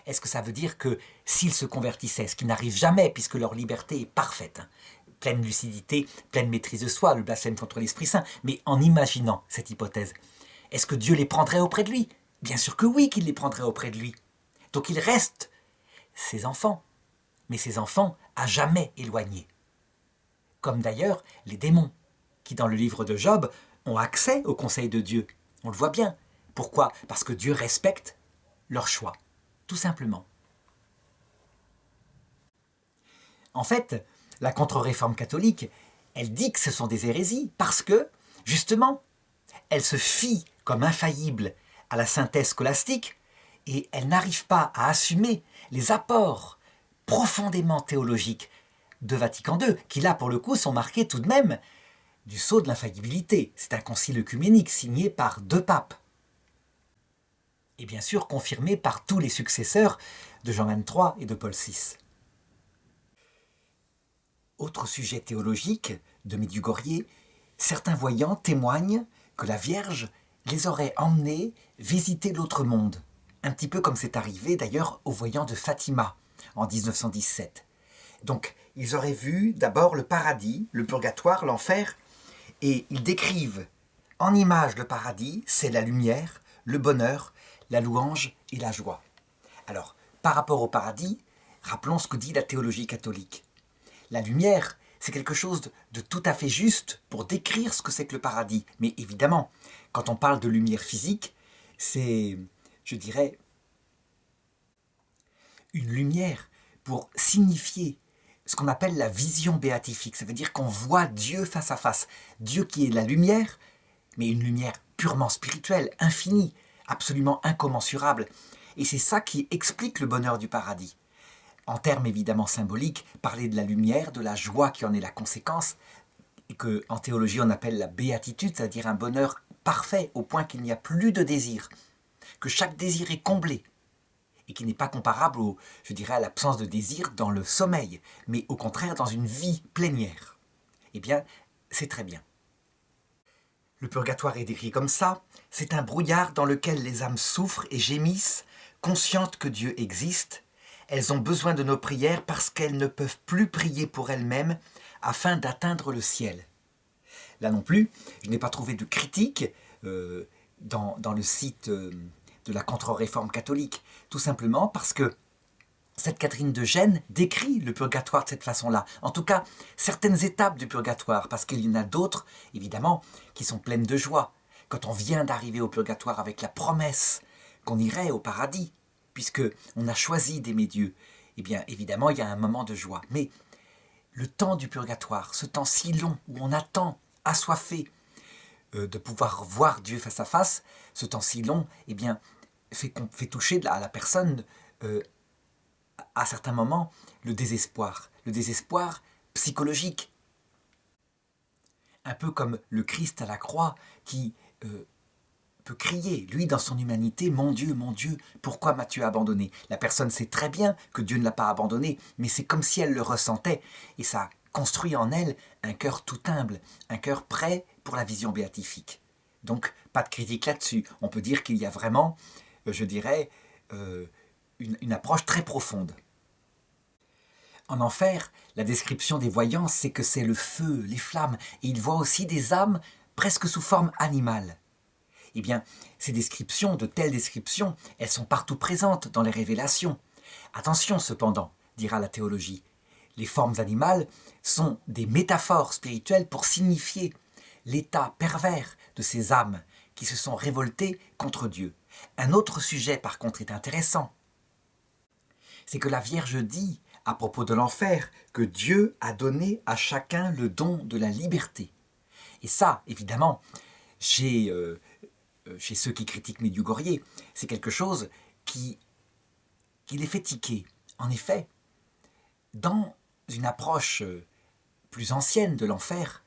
Est-ce que ça veut dire que s'ils se convertissaient, ce qui n'arrive jamais, puisque leur liberté est parfaite, pleine lucidité, pleine maîtrise de soi, le blasphème contre l'Esprit Saint, mais en imaginant cette hypothèse, est-ce que Dieu les prendrait auprès de lui? Bien sûr que oui, qu'il les prendrait auprès de lui. Donc ils restent ses enfants, mais ses enfants à jamais éloignés. Comme d'ailleurs les démons, qui dans le livre de Job ont accès au conseil de Dieu. On le voit bien. Pourquoi? Parce que Dieu respecte leur choix, tout simplement. En fait, la contre-réforme catholique, elle dit que ce sont des hérésies, parce que, justement, elle se fie comme infaillible à la synthèse scolastique, et elle n'arrive pas à assumer les apports profondément théologiques de Vatican II, qui là, pour le coup, sont marqués tout de même du sceau de l'infaillibilité. C'est un concile œcuménique signé par 2 papes. Et bien sûr confirmé par tous les successeurs de Jean XXIII et de Paul VI. Autre sujet théologique de Medjugorje, certains voyants témoignent que la Vierge les aurait emmenés visiter l'autre monde. Un petit peu comme c'est arrivé d'ailleurs aux voyants de Fatima en 1917. Donc ils auraient vu d'abord le paradis, le purgatoire, l'enfer, et ils décrivent en images le paradis, c'est la lumière, le bonheur, la louange et la joie. Alors, par rapport au paradis, rappelons ce que dit la théologie catholique. La lumière, c'est quelque chose de tout à fait juste pour décrire ce que c'est que le paradis. Mais évidemment, quand on parle de lumière physique, c'est, je dirais, une lumière pour signifier ce qu'on appelle la vision béatifique. Ça veut dire qu'on voit Dieu face à face. Dieu qui est la lumière, mais une lumière purement spirituelle, infinie, absolument incommensurable. Et c'est ça qui explique le bonheur du paradis. En termes évidemment symboliques, parler de la lumière, de la joie qui en est la conséquence, et qu'en théologie on appelle la béatitude, c'est-à-dire un bonheur parfait au point qu'il n'y a plus de désir, que chaque désir est comblé, et qui n'est pas comparable à l'absence de désir dans le sommeil, mais au contraire dans une vie plénière. Eh bien, c'est très bien. Le purgatoire est décrit comme ça, c'est un brouillard dans lequel les âmes souffrent et gémissent, conscientes que Dieu existe. Elles ont besoin de nos prières parce qu'elles ne peuvent plus prier pour elles-mêmes afin d'atteindre le ciel. Là non plus, je n'ai pas trouvé de critique dans le site de la contre-réforme catholique, tout simplement parce que Sainte Catherine de Gênes décrit le purgatoire de cette façon-là. En tout cas, certaines étapes du purgatoire, parce qu'il y en a d'autres, évidemment, qui sont pleines de joie. Quand on vient d'arriver au purgatoire avec la promesse qu'on irait au paradis, puisque on a choisi d'aimer Dieu, eh bien, évidemment, il y a un moment de joie. Mais le temps du purgatoire, ce temps si long où on attend, assoiffé, de pouvoir voir Dieu face à face, ce temps si long, eh bien, fait toucher à la personne, à certains moments, le désespoir psychologique. Un peu comme le Christ à la croix qui peut crier, lui dans son humanité, mon Dieu, pourquoi m'as-tu abandonné ?» La personne sait très bien que Dieu ne l'a pas abandonné, mais c'est comme si elle le ressentait, et ça construit en elle un cœur tout humble, un cœur prêt pour la vision béatifique. Donc, pas de critique là-dessus. On peut dire qu'il y a vraiment, je dirais, une approche très profonde. En enfer, la description des voyants, c'est que c'est le feu, les flammes, et ils voient aussi des âmes presque sous forme animale. Eh bien, ces descriptions, de telles descriptions, elles sont partout présentes dans les révélations. Attention cependant, dira la théologie, les formes animales sont des métaphores spirituelles pour signifier l'état pervers de ces âmes qui se sont révoltées contre Dieu. Un autre sujet par contre est intéressant. C'est que la Vierge dit, à propos de l'enfer, que Dieu a donné à chacun le don de la liberté. Et ça, évidemment, chez ceux qui critiquent Medjugorje, c'est quelque chose qui les fait tiquer. En effet, dans une approche plus ancienne de l'enfer,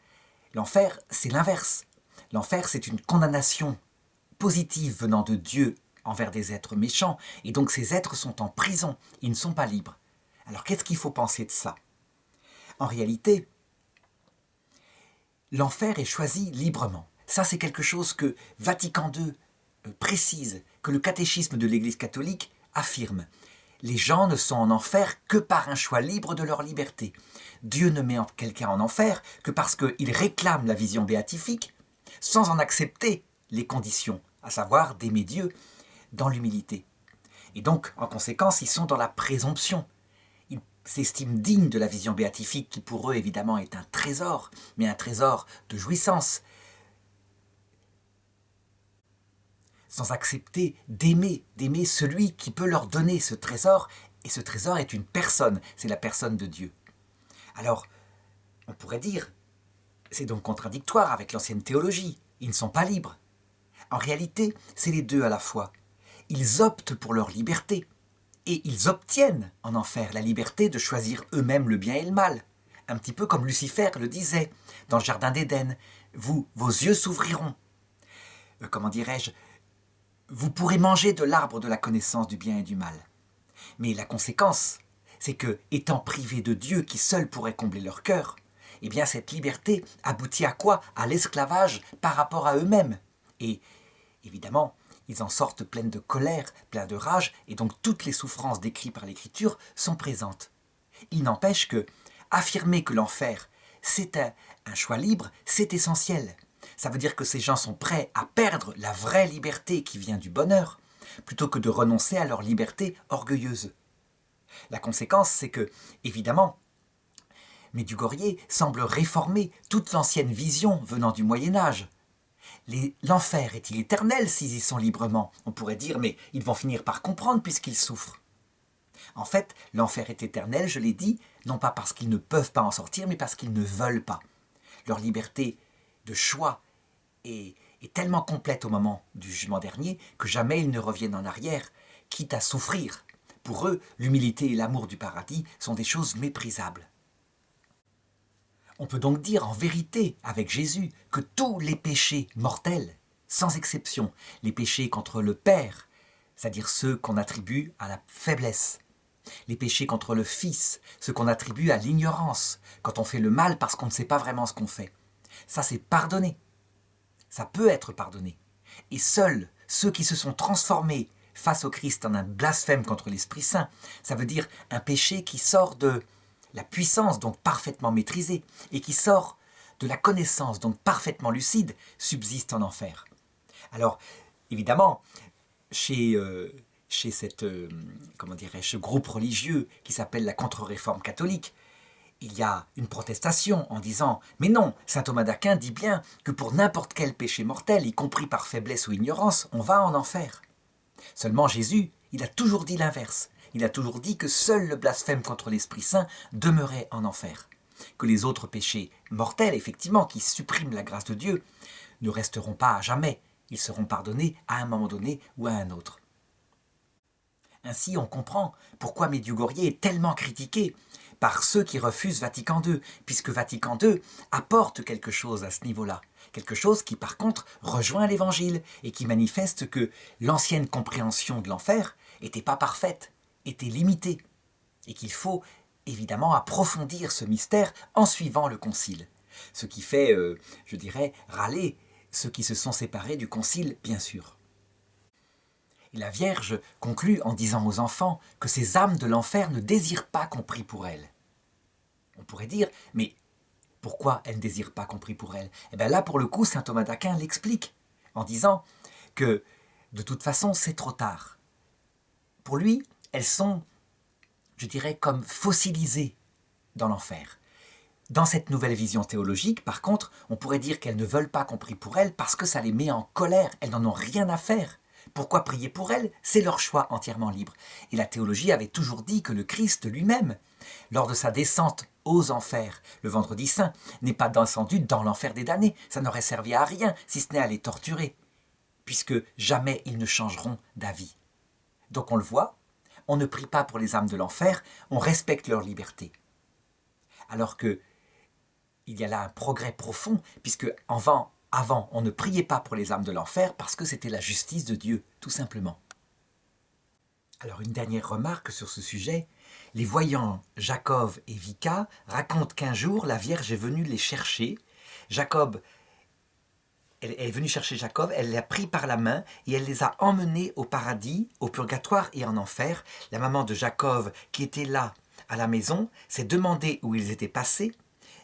c'est l'inverse. L'enfer, c'est une condamnation positive venant de Dieu envers des êtres méchants, et donc ces êtres sont en prison, ils ne sont pas libres. Alors qu'est-ce qu'il faut penser de ça? En réalité, l'enfer est choisi librement. Ça, c'est quelque chose que Vatican II précise, que le catéchisme de l'Église catholique affirme. Les gens ne sont en enfer que par un choix libre de leur liberté. Dieu ne met quelqu'un en enfer que parce qu'il réclame la vision béatifique sans en accepter les conditions, à savoir d'aimer Dieu dans l'humilité. Et donc, en conséquence, ils sont dans la présomption. Ils s'estiment dignes de la vision béatifique qui pour eux, évidemment, est un trésor, mais un trésor de jouissance, sans accepter d'aimer celui qui peut leur donner ce trésor, et ce trésor est une personne, c'est la personne de Dieu. Alors, on pourrait dire, c'est donc contradictoire avec l'ancienne théologie, ils ne sont pas libres. En réalité, c'est les deux à la fois. Ils optent pour leur liberté, et ils obtiennent en enfer la liberté de choisir eux-mêmes le bien et le mal. Un petit peu comme Lucifer le disait dans le jardin d'Éden, vos yeux s'ouvriront. Comment dirais-je ? Vous pourrez manger de l'arbre de la connaissance du bien et du mal. Mais la conséquence, c'est que, étant privés de Dieu qui seul pourrait combler leur cœur, eh bien cette liberté aboutit à quoi? À l'esclavage par rapport à eux-mêmes. Et évidemment, ils en sortent pleins de colère, pleins de rage, et donc toutes les souffrances décrites par l'Écriture sont présentes. Il n'empêche que affirmer que l'enfer, c'est un choix libre, c'est essentiel. Ça veut dire que ces gens sont prêts à perdre la vraie liberté qui vient du bonheur, plutôt que de renoncer à leur liberté orgueilleuse. La conséquence, c'est que, évidemment, Medjugorje semble réformer toute l'ancienne vision venant du Moyen-Âge. L'enfer est-il éternel s'ils y sont librement? On pourrait dire, mais ils vont finir par comprendre puisqu'ils souffrent. En fait, l'enfer est éternel, je l'ai dit, non pas parce qu'ils ne peuvent pas en sortir, mais parce qu'ils ne veulent pas. Leur liberté de choix est tellement complète au moment du jugement dernier que jamais ils ne reviennent en arrière, quitte à souffrir. Pour eux, l'humilité et l'amour du paradis sont des choses méprisables. On peut donc dire en vérité avec Jésus que tous les péchés mortels, sans exception, les péchés contre le Père, c'est-à-dire ceux qu'on attribue à la faiblesse, les péchés contre le Fils, ceux qu'on attribue à l'ignorance, quand on fait le mal parce qu'on ne sait pas vraiment ce qu'on fait, ça c'est pardonné. Ça peut être pardonné. Et seuls ceux qui se sont transformés face au Christ en un blasphème contre l'Esprit Saint, ça veut dire un péché qui sort de la puissance, donc parfaitement maîtrisée, et qui sort de la connaissance, donc parfaitement lucide, subsiste en enfer. Alors, évidemment, chez ce groupe religieux qui s'appelle la Contre-Réforme catholique, il y a une protestation en disant « Mais non, saint Thomas d'Aquin dit bien que pour n'importe quel péché mortel, y compris par faiblesse ou ignorance, on va en enfer. » Seulement Jésus, il a toujours dit l'inverse. Il a toujours dit que seul le blasphème contre l'Esprit Saint demeurait en enfer. Que les autres péchés mortels, effectivement, qui suppriment la grâce de Dieu, ne resteront pas à jamais. Ils seront pardonnés à un moment donné ou à un autre. Ainsi, on comprend pourquoi Medjugorje est tellement critiqué par ceux qui refusent Vatican II, puisque Vatican II apporte quelque chose à ce niveau-là. Quelque chose qui, par contre, rejoint l'Évangile et qui manifeste que l'ancienne compréhension de l'enfer n'était pas parfaite, était limitée, et qu'il faut évidemment approfondir ce mystère en suivant le concile. Ce qui fait, je dirais, râler ceux qui se sont séparés du concile, bien sûr. Et la Vierge conclut en disant aux enfants que ces âmes de l'enfer ne désirent pas qu'on prie pour elles. On pourrait dire, mais pourquoi elles ne désirent pas qu'on prie pour elles? Et bien là, pour le coup, saint Thomas d'Aquin l'explique en disant que de toute façon, c'est trop tard. Pour lui, elles sont, je dirais, comme fossilisées dans l'enfer. Dans cette nouvelle vision théologique, par contre, on pourrait dire qu'elles ne veulent pas qu'on prie pour elles parce que ça les met en colère, elles n'en ont rien à faire. Pourquoi prier pour elles? C'est leur choix entièrement libre. Et la théologie avait toujours dit que le Christ lui-même, lors de sa descente aux enfers, le vendredi saint, n'est pas descendu dans l'enfer des damnés. Ça n'aurait servi à rien, si ce n'est à les torturer, puisque jamais ils ne changeront d'avis. Donc on le voit, on ne prie pas pour les âmes de l'enfer, on respecte leur liberté. Alors que il y a là un progrès profond, puisque avant, on ne priait pas pour les âmes de l'enfer parce que c'était la justice de Dieu, tout simplement. Alors une dernière remarque sur ce sujet, les voyants Jacob et Vika racontent qu'un jour la Vierge est venue les chercher. Elle est venue chercher Jacob, elle l'a pris par la main et elle les a emmenés au paradis, au purgatoire et en enfer. La maman de Jacob, qui était là à la maison, s'est demandé où ils étaient passés.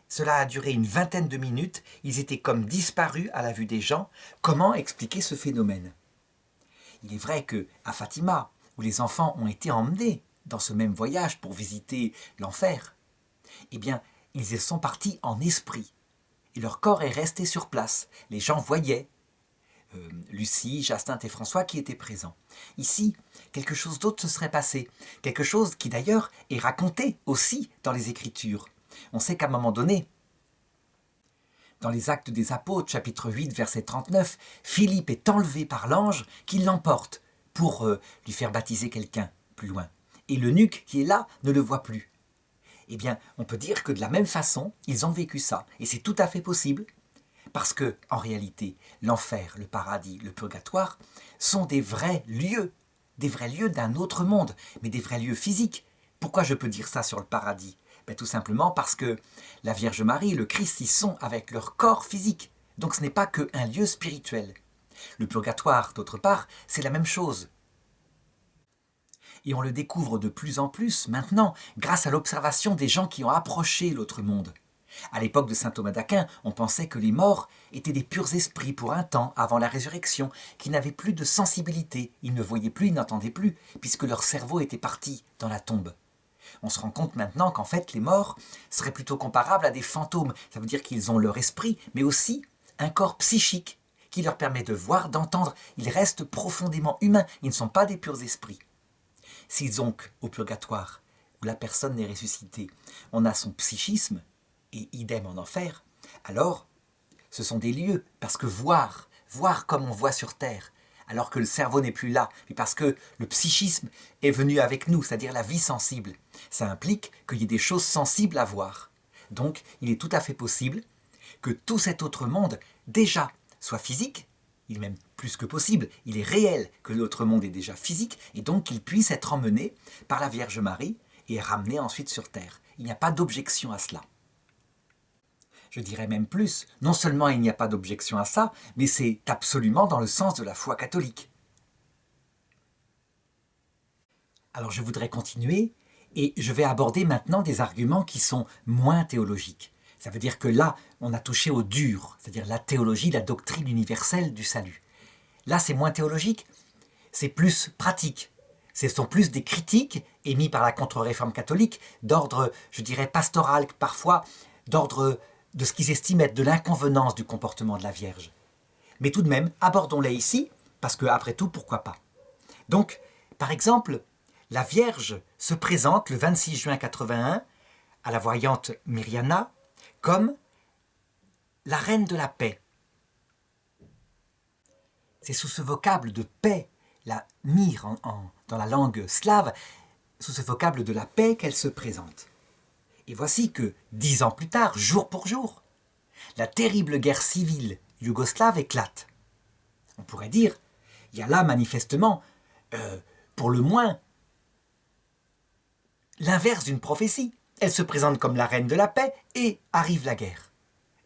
Cela a duré une vingtaine de minutes, ils étaient comme disparus à la vue des gens. Comment expliquer ce phénomène? Il est vrai qu'à Fatima, où les enfants ont été emmenés dans ce même voyage pour visiter l'enfer, eh bien, ils y sont partis en esprit. Et leur corps est resté sur place. Les gens voyaient Lucie, Jacinthe et François qui étaient présents. Ici, quelque chose d'autre se serait passé. Quelque chose qui d'ailleurs est raconté aussi dans les Écritures. On sait qu'à un moment donné, dans les Actes des Apôtres, chapitre 8, verset 39, Philippe est enlevé par l'ange qui l'emporte pour lui faire baptiser quelqu'un plus loin. Et l'eunuque qui est là ne le voit plus. Eh bien, on peut dire que de la même façon, ils ont vécu ça. Et c'est tout à fait possible, parce que, en réalité, l'enfer, le paradis, le purgatoire sont des vrais lieux d'un autre monde, mais des vrais lieux physiques. Pourquoi je peux dire ça sur le paradis? Tout simplement parce que la Vierge Marie, le Christ, y sont avec leur corps physique. Donc ce n'est pas qu'un lieu spirituel. Le purgatoire, d'autre part, c'est la même chose. Et on le découvre de plus en plus maintenant grâce à l'observation des gens qui ont approché l'autre monde. À l'époque de saint Thomas d'Aquin, on pensait que les morts étaient des purs esprits pour un temps avant la résurrection, qui n'avaient plus de sensibilité, ils ne voyaient plus, ils n'entendaient plus, puisque leur cerveau était parti dans la tombe. On se rend compte maintenant qu'en fait les morts seraient plutôt comparables à des fantômes. Ça veut dire qu'ils ont leur esprit, mais aussi un corps psychique qui leur permet de voir, d'entendre. Ils restent profondément humains, ils ne sont pas des purs esprits. S'ils ont au purgatoire, où la personne n'est ressuscitée, on a son psychisme, et idem en enfer, alors ce sont des lieux, parce que voir comme on voit sur terre, alors que le cerveau n'est plus là, mais parce que le psychisme est venu avec nous, c'est-à-dire la vie sensible. Ça implique qu'il y ait des choses sensibles à voir. Donc, il est tout à fait possible que tout cet autre monde, déjà, soit physique, il est même plus que possible, il est réel que l'autre monde est déjà physique, et donc qu'il puisse être emmené par la Vierge Marie et ramené ensuite sur terre. Il n'y a pas d'objection à cela. Je dirais même plus, non seulement il n'y a pas d'objection à ça, mais c'est absolument dans le sens de la foi catholique. Alors je voudrais continuer, et je vais aborder maintenant des arguments qui sont moins théologiques. Ça veut dire que là, on a touché au dur, c'est-à-dire la théologie, la doctrine universelle du salut. Là, c'est moins théologique, c'est plus pratique. Ce sont plus des critiques émises par la contre-réforme catholique, d'ordre, je dirais, pastoral, parfois, d'ordre de ce qu'ils estiment être de l'inconvenance du comportement de la Vierge. Mais tout de même, abordons-les ici, parce que, après tout, pourquoi pas? Donc, par exemple, la Vierge se présente le 26 juin 81 à la voyante Myriana comme la reine de la paix. C'est sous ce vocable de paix, la myre dans la langue slave, sous ce vocable de la paix qu'elle se présente. Et voici que, 10 ans plus tard, jour pour jour, la terrible guerre civile yougoslave éclate. On pourrait dire, il y a là manifestement, pour le moins, l'inverse d'une prophétie. Elle se présente comme la reine de la paix et arrive la guerre.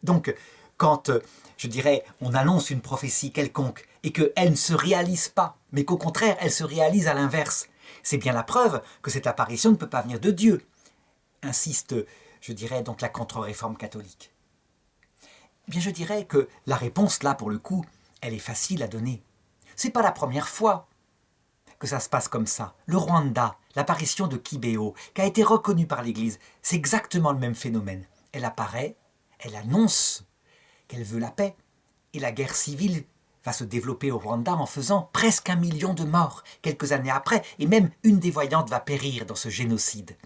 Donc, quand, je dirais, on annonce une prophétie quelconque et qu'elle ne se réalise pas, mais qu'au contraire, elle se réalise à l'inverse, c'est bien la preuve que cette apparition ne peut pas venir de Dieu, insiste, je dirais, donc la contre-réforme catholique. Eh bien, je dirais que la réponse, là, pour le coup, elle est facile à donner. C'est pas la première fois que ça se passe comme ça. Le Rwanda, l'apparition de Kibeo, qui a été reconnue par l'Église, c'est exactement le même phénomène. Elle apparaît, elle annonce qu'elle veut la paix, et la guerre civile va se développer au Rwanda en faisant presque 1 million de morts quelques années après, et même une des voyantes va périr dans ce génocide.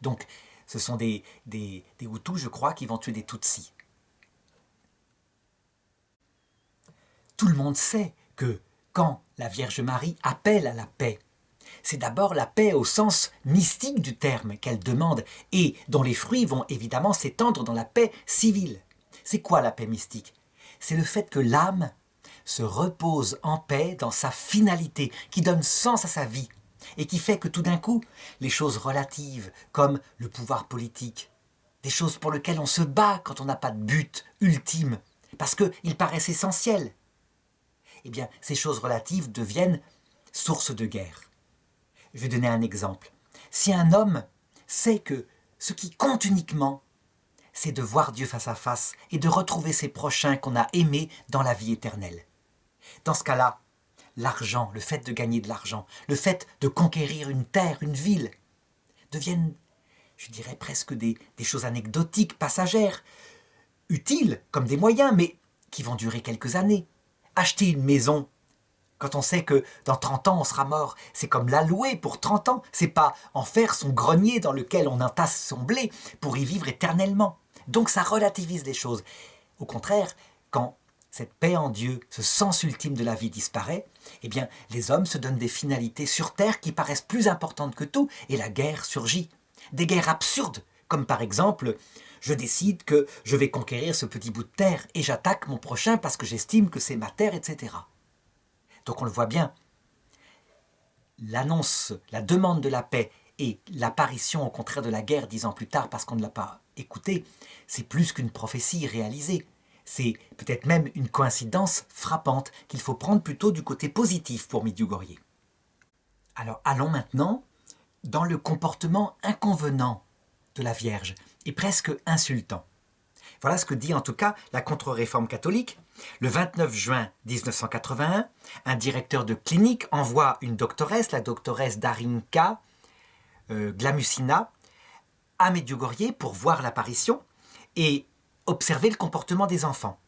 Donc, ce sont des Hutus, je crois, qui vont tuer des Tutsis. Tout le monde sait que quand la Vierge Marie appelle à la paix, c'est d'abord la paix au sens mystique du terme qu'elle demande et dont les fruits vont évidemment s'étendre dans la paix civile. C'est quoi la paix mystique? C'est le fait que l'âme se repose en paix dans sa finalité, qui donne sens à sa vie et qui fait que tout d'un coup, les choses relatives comme le pouvoir politique, des choses pour lesquelles on se bat quand on n'a pas de but ultime, parce qu'ils paraissent essentiels, eh bien, ces choses relatives deviennent source de guerre. Je vais donner un exemple. Si un homme sait que ce qui compte uniquement, c'est de voir Dieu face à face et de retrouver ses prochains qu'on a aimés dans la vie éternelle. Dans ce cas-là, l'argent, le fait de gagner de l'argent, le fait de conquérir une terre, une ville, deviennent, je dirais, presque des choses anecdotiques, passagères, utiles comme des moyens, mais qui vont durer quelques années. Acheter une maison, quand on sait que dans 30 ans on sera mort, c'est comme la louer pour 30 ans, c'est pas en faire son grenier dans lequel on entasse son blé pour y vivre éternellement. Donc ça relativise les choses. Au contraire, quand cette paix en Dieu, ce sens ultime de la vie disparaît, eh bien les hommes se donnent des finalités sur terre qui paraissent plus importantes que tout, et la guerre surgit. Des guerres absurdes, comme par exemple, je décide que je vais conquérir ce petit bout de terre et j'attaque mon prochain parce que j'estime que c'est ma terre, etc. Donc on le voit bien, l'annonce, la demande de la paix et l'apparition au contraire de la guerre 10 ans plus tard parce qu'on ne l'a pas écouté, c'est plus qu'une prophétie réalisée. C'est peut-être même une coïncidence frappante qu'il faut prendre plutôt du côté positif pour Medjugorje. Alors allons maintenant dans le comportement inconvenant de la Vierge et presque insultant. Voilà ce que dit en tout cas la contre-réforme catholique. Le 29 juin 1981, un directeur de clinique envoie une doctoresse, la doctoresse Darinka Glamusina, à Medjugorje pour voir l'apparition et observer le comportement des enfants.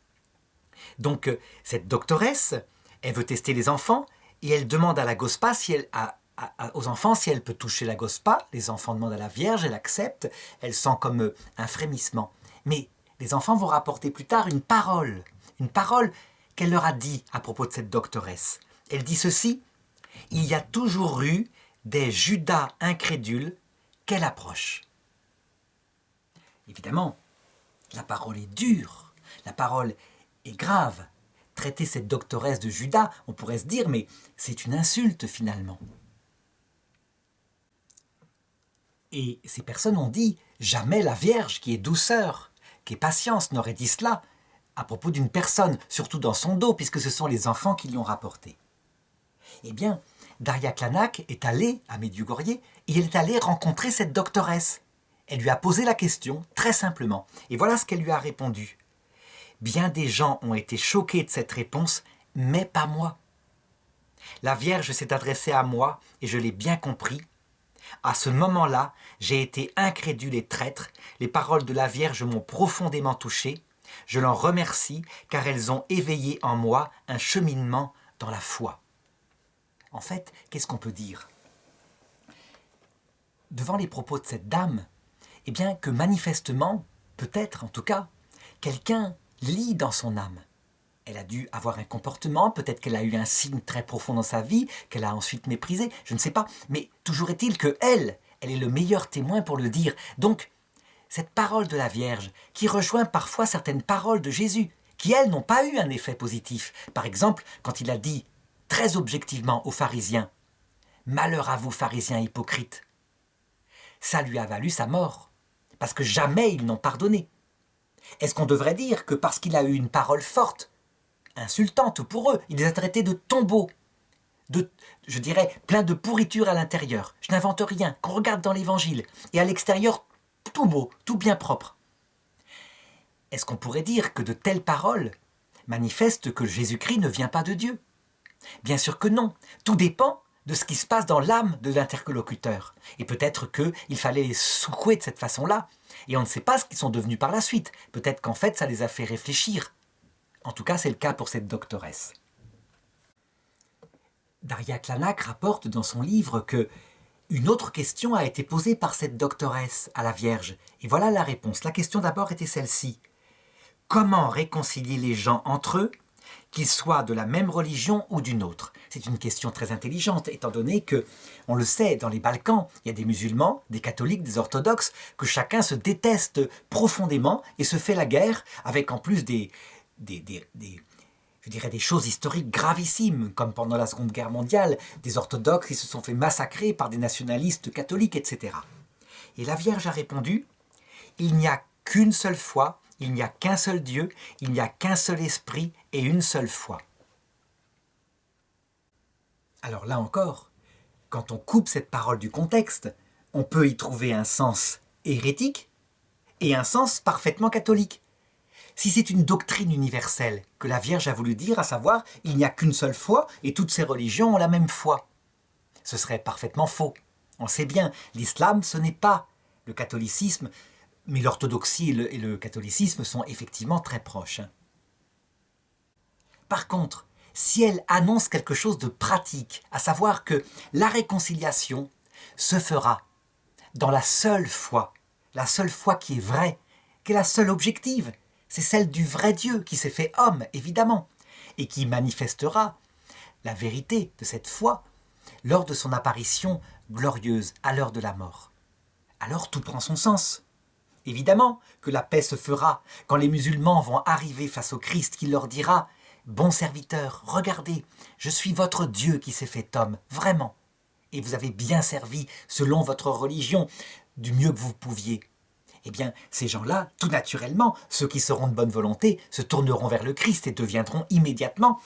Donc cette doctoresse, elle veut tester les enfants et elle demande à la Gospa aux enfants si elle peut toucher la Gospa. Les enfants demandent à la Vierge, elle accepte, elle sent comme un frémissement. Mais les enfants vont rapporter plus tard une parole qu'elle leur a dit à propos de cette doctoresse. Elle dit ceci: « Il y a toujours eu des Judas incrédules qu'elle approche. » Évidemment, la parole est dure, la parole est grave. Traiter cette doctoresse de Judas, on pourrait se dire, mais c'est une insulte finalement. Et ces personnes ont dit, jamais la Vierge qui est douceur, qui est patience, n'aurait dit cela à propos d'une personne, surtout dans son dos, puisque ce sont les enfants qui lui ont rapporté. Eh bien, Daria Klanak est allée à Medjugorje et elle est allée rencontrer cette doctoresse. Elle lui a posé la question, très simplement. Et voilà ce qu'elle lui a répondu. Bien des gens ont été choqués de cette réponse, mais pas moi. La Vierge s'est adressée à moi et je l'ai bien compris. À ce moment-là, j'ai été incrédule et traître. Les paroles de la Vierge m'ont profondément touché. Je l'en remercie car elles ont éveillé en moi un cheminement dans la foi. En fait, qu'est-ce qu'on peut dire? Devant les propos de cette dame, eh bien que manifestement, peut-être en tout cas, quelqu'un lit dans son âme. Elle a dû avoir un comportement, peut-être qu'elle a eu un signe très profond dans sa vie, qu'elle a ensuite méprisé, je ne sais pas, mais toujours est-il que elle est le meilleur témoin pour le dire. Donc, cette parole de la Vierge, qui rejoint parfois certaines paroles de Jésus, qui elles n'ont pas eu un effet positif. Par exemple, quand il a dit très objectivement aux pharisiens, « Malheur à vous, pharisiens hypocrites », ça lui a valu sa mort. parce que jamais ils n'ont pardonné. Est-ce qu'on devrait dire que parce qu'il a eu une parole forte, insultante pour eux, il les a traités de tombeaux, je dirais, plein de pourriture à l'intérieur. Je n'invente rien, qu'on regarde dans l'Évangile, et à l'extérieur, tout beau, tout bien propre. Est-ce qu'on pourrait dire que de telles paroles manifestent que Jésus-Christ ne vient pas de Dieu? Bien sûr que non. Tout dépend de ce qui se passe dans l'âme de l'interlocuteur. Et peut-être qu'il fallait les secouer de cette façon-là. Et on ne sait pas ce qu'ils sont devenus par la suite. Peut-être qu'en fait, ça les a fait réfléchir. En tout cas, c'est le cas pour cette doctoresse. Daria Klanak rapporte dans son livre que une autre question a été posée par cette doctoresse à la Vierge. Et voilà la réponse. La question d'abord était celle-ci. Comment réconcilier les gens entre eux, qu'ils soient de la même religion ou d'une autre? C'est une question très intelligente, étant donné que, on le sait, dans les Balkans, il y a des musulmans, des catholiques, des orthodoxes, que chacun se déteste profondément et se fait la guerre, avec en plus des choses historiques gravissimes, comme pendant la Seconde Guerre mondiale, des orthodoxes qui se sont fait massacrer par des nationalistes catholiques, etc. Et la Vierge a répondu, il n'y a qu'une seule foi, il n'y a qu'un seul Dieu, il n'y a qu'un seul esprit et une seule foi. Alors là encore, quand on coupe cette parole du contexte, on peut y trouver un sens hérétique et un sens parfaitement catholique. Si c'est une doctrine universelle que la Vierge a voulu dire, à savoir il n'y a qu'une seule foi et toutes ces religions ont la même foi, ce serait parfaitement faux. On sait bien, l'islam ce n'est pas le catholicisme, mais l'orthodoxie et le catholicisme sont effectivement très proches. Par contre, si elle annonce quelque chose de pratique, à savoir que la réconciliation se fera dans la seule foi qui est vraie, qui est la seule objective, c'est celle du vrai Dieu qui s'est fait homme, évidemment, et qui manifestera la vérité de cette foi lors de son apparition glorieuse à l'heure de la mort. Alors tout prend son sens. Évidemment que la paix se fera quand les musulmans vont arriver face au Christ qui leur dira « Bon serviteur, regardez, je suis votre Dieu qui s'est fait homme, vraiment. Et vous avez bien servi selon votre religion du mieux que vous pouviez. » Eh bien, ces gens-là, tout naturellement, ceux qui seront de bonne volonté, se tourneront vers le Christ et deviendront immédiatement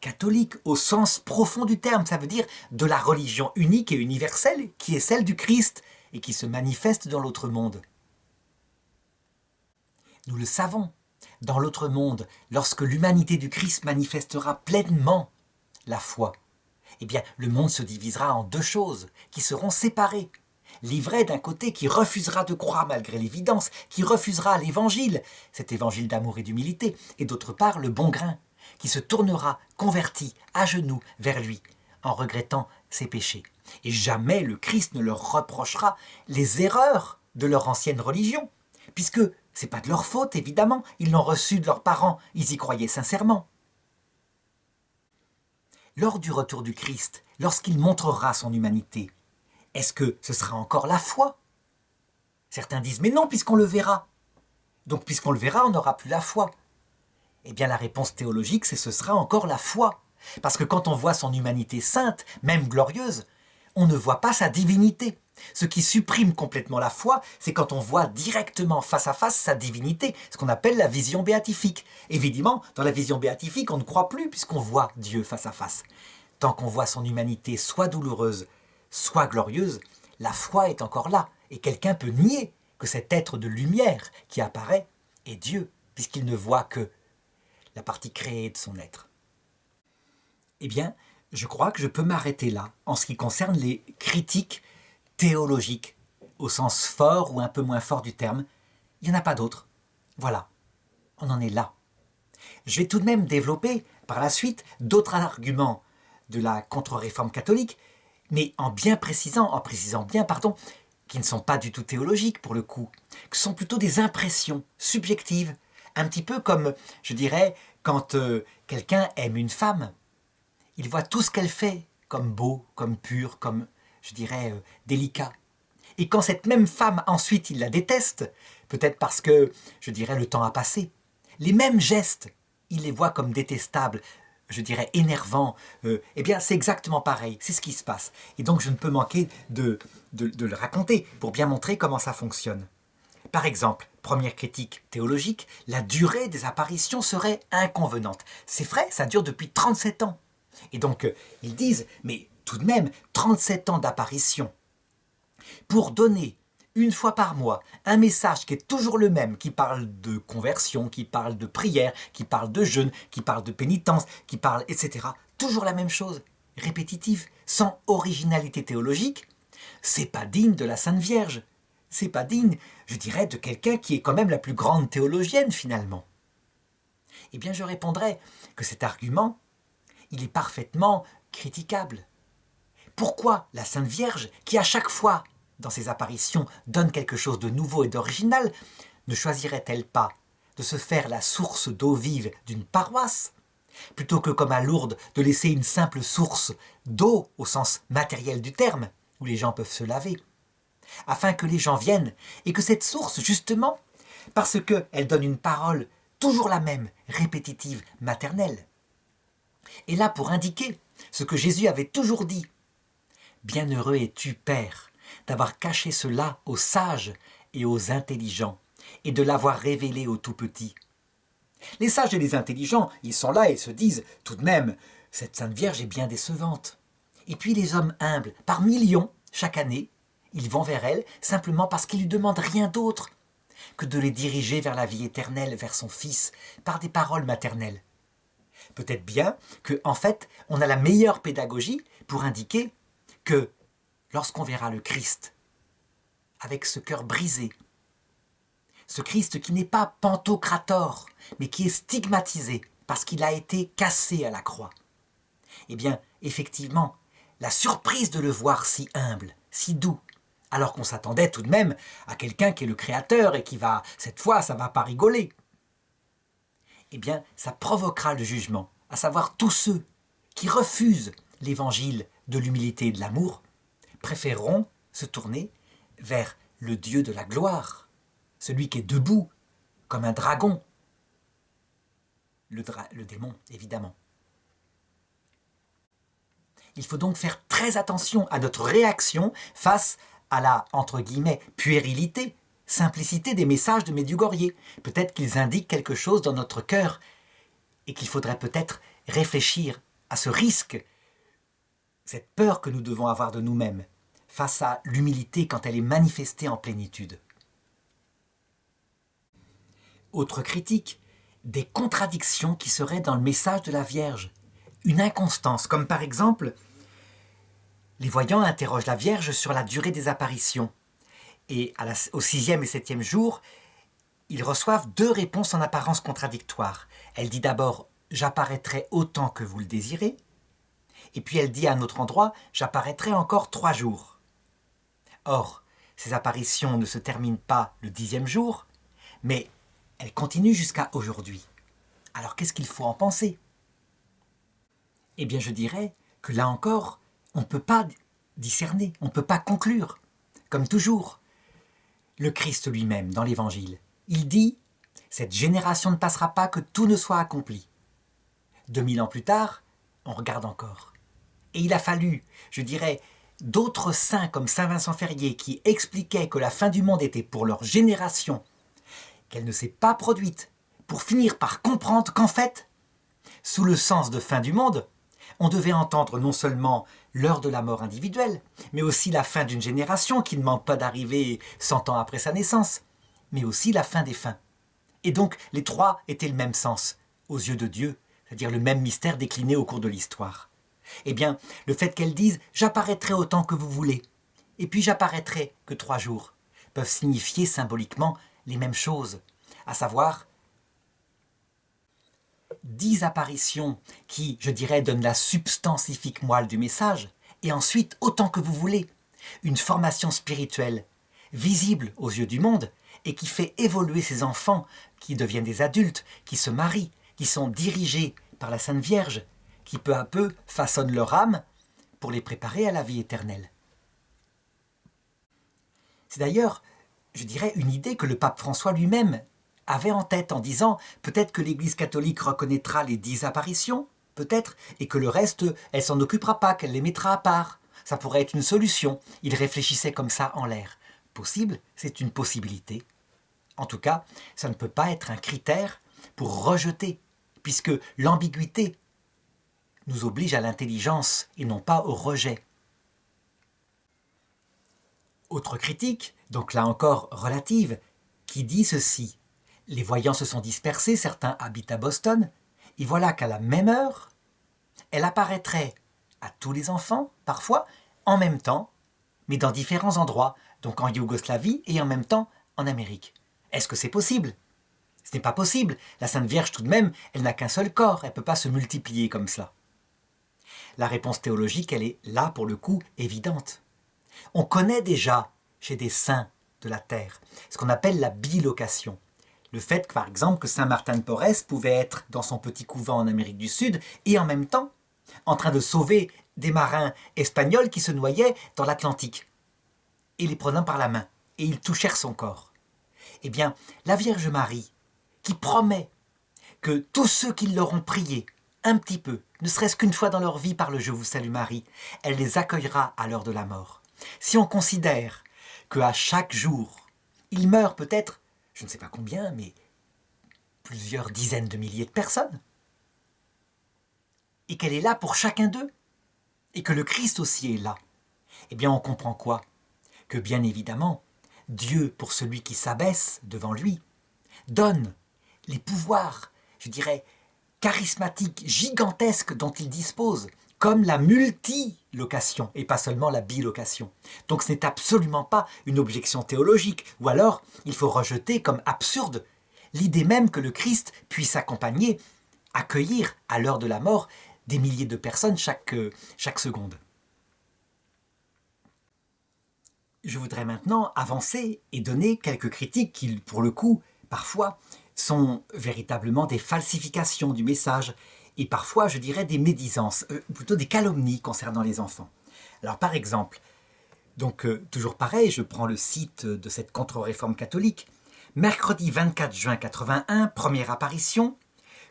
catholiques au sens profond du terme. Ça veut dire de la religion unique et universelle qui est celle du Christ et qui se manifeste dans l'autre monde. Nous le savons, dans l'autre monde, lorsque l'humanité du Christ manifestera pleinement la foi, eh bien, le monde se divisera en deux choses qui seront séparées. L'ivraie d'un côté qui refusera de croire malgré l'évidence, qui refusera l'évangile, cet évangile d'amour et d'humilité, et d'autre part le bon grain, qui se tournera, converti, à genoux, vers lui, en regrettant ses péchés. Et jamais le Christ ne leur reprochera les erreurs de leur ancienne religion, puisque c'est pas de leur faute, évidemment, ils l'ont reçu de leurs parents, ils y croyaient sincèrement. Lors du retour du Christ, lorsqu'il montrera son humanité, est-ce que ce sera encore la foi? Certains disent, mais non, puisqu'on le verra. Donc, puisqu'on le verra, on n'aura plus la foi. Eh bien, la réponse théologique, c'est ce sera encore la foi. Parce que quand on voit son humanité sainte, même glorieuse, on ne voit pas sa divinité. Ce qui supprime complètement la foi, c'est quand on voit directement face à face sa divinité, ce qu'on appelle la vision béatifique. Évidemment, dans la vision béatifique, on ne croit plus puisqu'on voit Dieu face à face. Tant qu'on voit son humanité soit douloureuse, soit glorieuse, la foi est encore là. Et quelqu'un peut nier que cet être de lumière qui apparaît est Dieu, puisqu'il ne voit que la partie créée de son être. Eh bien, je crois que je peux m'arrêter là, en ce qui concerne les critiques théologiques, au sens fort ou un peu moins fort du terme. Il n'y en a pas d'autres. Voilà, on en est là. Je vais tout de même développer, par la suite, d'autres arguments de la contre-réforme catholique, mais en précisant bien, qui ne sont pas du tout théologiques pour le coup, que ce sont plutôt des impressions subjectives, un petit peu comme, je dirais, quand quelqu'un aime une femme, il voit tout ce qu'elle fait comme beau, comme pur, comme, je dirais, délicat. Et quand cette même femme, ensuite, il la déteste, peut-être parce que, je dirais, le temps a passé, les mêmes gestes, il les voit comme détestables, je dirais énervants, eh bien c'est exactement pareil, c'est ce qui se passe. Et donc je ne peux manquer de le raconter pour bien montrer comment ça fonctionne. Par exemple, première critique théologique, la durée des apparitions serait inconvenante. C'est vrai, ça dure depuis 37 ans. Et donc, ils disent, mais tout de même, 37 ans d'apparition. Pour donner une fois par mois un message qui est toujours le même, qui parle de conversion, qui parle de prière, qui parle de jeûne, qui parle de pénitence, qui parle, etc. Toujours la même chose, répétitive, sans originalité théologique, c'est pas digne de la Sainte Vierge. C'est pas digne, je dirais, de quelqu'un qui est quand même la plus grande théologienne finalement. Eh bien, je répondrais que cet argument, il est parfaitement critiquable. Pourquoi la Sainte Vierge, qui à chaque fois, dans ses apparitions, donne quelque chose de nouveau et d'original, ne choisirait-elle pas de se faire la source d'eau vive d'une paroisse, plutôt que, comme à Lourdes, de laisser une simple source d'eau au sens matériel du terme, où les gens peuvent se laver, afin que les gens viennent, et que cette source, justement, parce qu'elle donne une parole toujours la même, répétitive, maternelle, est là pour indiquer ce que Jésus avait toujours dit. Bienheureux es-tu, Père, d'avoir caché cela aux sages et aux intelligents, et de l'avoir révélé aux tout-petits. Les sages et les intelligents, ils sont là et se disent, tout de même, cette Sainte Vierge est bien décevante. Et puis les hommes humbles, par millions, chaque année, ils vont vers elle simplement parce qu'ils ne lui demandent rien d'autre que de les diriger vers la vie éternelle, vers son Fils, par des paroles maternelles. Peut-être bien que, en fait, on a la meilleure pédagogie pour indiquer que lorsqu'on verra le Christ, avec ce cœur brisé, ce Christ qui n'est pas pantocrator, mais qui est stigmatisé parce qu'il a été cassé à la croix, eh bien, effectivement, la surprise de le voir si humble, si doux, alors qu'on s'attendait tout de même à quelqu'un qui est le Créateur et qui va, cette fois, ça ne va pas rigoler. Eh bien, ça provoquera le jugement, à savoir tous ceux qui refusent l'évangile de l'humilité et de l'amour, préféreront se tourner vers le Dieu de la gloire, celui qui est debout, comme un dragon, le démon, évidemment. Il faut donc faire très attention à notre réaction face à la, entre guillemets, puérilité, simplicité des messages de Medjugorje. Peut-être qu'ils indiquent quelque chose dans notre cœur et qu'il faudrait peut-être réfléchir à ce risque, cette peur que nous devons avoir de nous-mêmes face à l'humilité quand elle est manifestée en plénitude. Autre critique, des contradictions qui seraient dans le message de la Vierge. Une inconstance, comme par exemple, les voyants interrogent la Vierge sur la durée des apparitions. Et au 6e et 7e jour, ils reçoivent 2 réponses en apparence contradictoires. Elle dit d'abord « j'apparaîtrai autant que vous le désirez », et puis elle dit à un autre endroit « j'apparaîtrai encore 3 jours ». Or, ces apparitions ne se terminent pas le 10e jour, mais elles continuent jusqu'à aujourd'hui. Alors qu'est-ce qu'il faut en penser ? Eh bien, je dirais que là encore, on ne peut pas discerner, on ne peut pas conclure. Comme toujours, le Christ lui-même, dans l'Évangile, il dit « Cette génération ne passera pas que tout ne soit accompli ». 2000 ans plus tard, on regarde encore. Et il a fallu, je dirais, d'autres saints comme saint Vincent Ferrier qui expliquaient que la fin du monde était pour leur génération, qu'elle ne s'est pas produite, pour finir par comprendre qu'en fait, sous le sens de fin du monde, on devait entendre non seulement l'heure de la mort individuelle, mais aussi la fin d'une génération qui ne manque pas d'arriver 100 ans après sa naissance, mais aussi la fin des fins. Et donc, les 3 étaient le même sens, aux yeux de Dieu, c'est-à-dire le même mystère décliné au cours de l'histoire. Eh bien, le fait qu'elle dise « j'apparaîtrai autant que vous voulez » et puis « j'apparaîtrai que 3 jours » peuvent signifier symboliquement les mêmes choses, à savoir 10 apparitions qui, je dirais, donnent la substantifique moelle du message, et ensuite, autant que vous voulez, une formation spirituelle, visible aux yeux du monde, et qui fait évoluer ces enfants qui deviennent des adultes, qui se marient, qui sont dirigés par la Sainte Vierge, qui peu à peu façonnent leur âme pour les préparer à la vie éternelle. C'est d'ailleurs, je dirais, une idée que le pape François lui-même avait en tête en disant peut-être que l'Église catholique reconnaîtra les 10 apparitions, peut-être, et que le reste, elle s'en occupera pas, qu'elle les mettra à part. Ça pourrait être une solution. Il réfléchissait comme ça en l'air. Possible, c'est une possibilité. En tout cas, ça ne peut pas être un critère pour rejeter, puisque l'ambiguïté nous oblige à l'intelligence et non pas au rejet. Autre critique, donc là encore relative, qui dit ceci. Les voyants se sont dispersés, certains habitent à Boston, et voilà qu'à la même heure, elle apparaîtrait à tous les enfants, parfois, en même temps, mais dans différents endroits, donc en Yougoslavie et en même temps en Amérique. Est-ce que c'est possible? Ce n'est pas possible. La Sainte Vierge, tout de même, elle n'a qu'un seul corps, elle ne peut pas se multiplier comme cela. La réponse théologique, elle est là, pour le coup, évidente. On connaît déjà, chez des saints de la terre, ce qu'on appelle la bilocation. Le fait, par exemple, que saint Martin de Porres pouvait être dans son petit couvent en Amérique du Sud et en même temps en train de sauver des marins espagnols qui se noyaient dans l'Atlantique et les prenant par la main, et ils touchèrent son corps. Eh bien, la Vierge Marie, qui promet que tous ceux qui l'auront prié un petit peu, ne serait-ce qu'une fois dans leur vie par le Je vous salue Marie, elle les accueillera à l'heure de la mort. Si on considère qu'à chaque jour, il meurt peut-être, je ne sais pas combien, mais plusieurs dizaines de milliers de personnes, et qu'elle est là pour chacun d'eux, et que le Christ aussi est là, eh bien on comprend quoi? Que bien évidemment, Dieu, pour celui qui s'abaisse devant lui, donne les pouvoirs, je dirais, charismatiques, gigantesques dont il dispose, comme la multilocation et pas seulement la bilocation. Donc ce n'est absolument pas une objection théologique, ou alors il faut rejeter comme absurde l'idée même que le Christ puisse accompagner, accueillir à l'heure de la mort des milliers de personnes chaque seconde. Je voudrais maintenant avancer et donner quelques critiques qui, pour le coup, parfois, sont véritablement des falsifications du message et parfois, je dirais, des médisances, plutôt des calomnies concernant les enfants. Alors, par exemple, donc toujours pareil, je prends le site de cette contre-réforme catholique. Mercredi 24 juin 81, première apparition.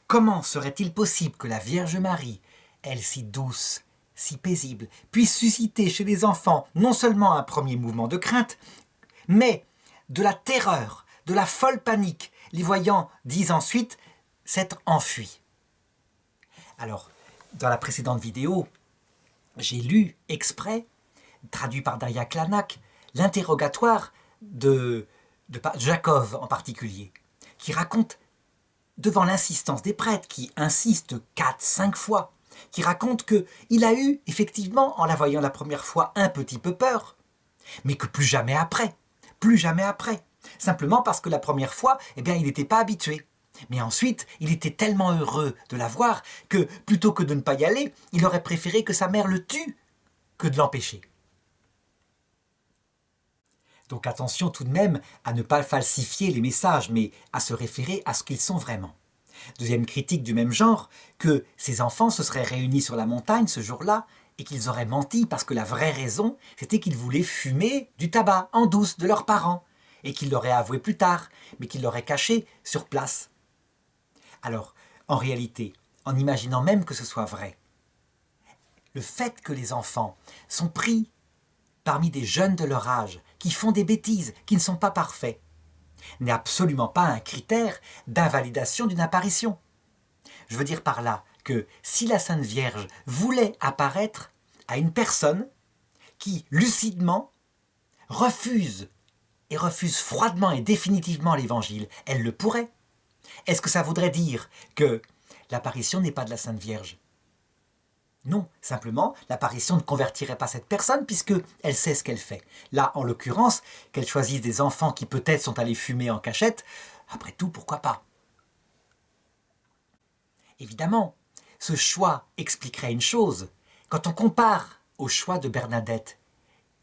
Comment serait-il possible que la Vierge Marie, elle si douce, si paisible, puisse susciter chez les enfants non seulement un premier mouvement de crainte, mais de la terreur, de la folle panique. Les voyants disent ensuite s'être enfuis. Alors, dans la précédente vidéo, j'ai lu exprès, traduit par Daria Klanak, l'interrogatoire de Jakov en particulier, qui raconte, devant l'insistance des prêtres, qui insistent 4-5 fois, qui raconte qu'il a eu, effectivement, en la voyant la première fois, un petit peu peur, mais que plus jamais après, simplement parce que la première fois, eh bien, il n'était pas habitué. Mais ensuite, il était tellement heureux de la voir que, plutôt que de ne pas y aller, il aurait préféré que sa mère le tue que de l'empêcher. Donc attention tout de même à ne pas falsifier les messages, mais à se référer à ce qu'ils sont vraiment. Deuxième critique du même genre, que ces enfants se seraient réunis sur la montagne ce jour-là et qu'ils auraient menti parce que la vraie raison, c'était qu'ils voulaient fumer du tabac en douce de leurs parents et qu'ils l'auraient avoué plus tard, mais qu'ils l'auraient caché sur place. Alors, en réalité, en imaginant même que ce soit vrai, le fait que les enfants sont pris parmi des jeunes de leur âge qui font des bêtises, qui ne sont pas parfaits, n'est absolument pas un critère d'invalidation d'une apparition. Je veux dire par là que si la Sainte Vierge voulait apparaître à une personne qui, lucidement, refuse froidement et définitivement l'Évangile, elle le pourrait. Est-ce que ça voudrait dire que l'apparition n'est pas de la Sainte Vierge? Non, simplement, l'apparition ne convertirait pas cette personne puisqu'elle sait ce qu'elle fait. Là, en l'occurrence, qu'elle choisisse des enfants qui peut-être sont allés fumer en cachette, après tout, pourquoi pas? Évidemment, ce choix expliquerait une chose. Quand on compare au choix de Bernadette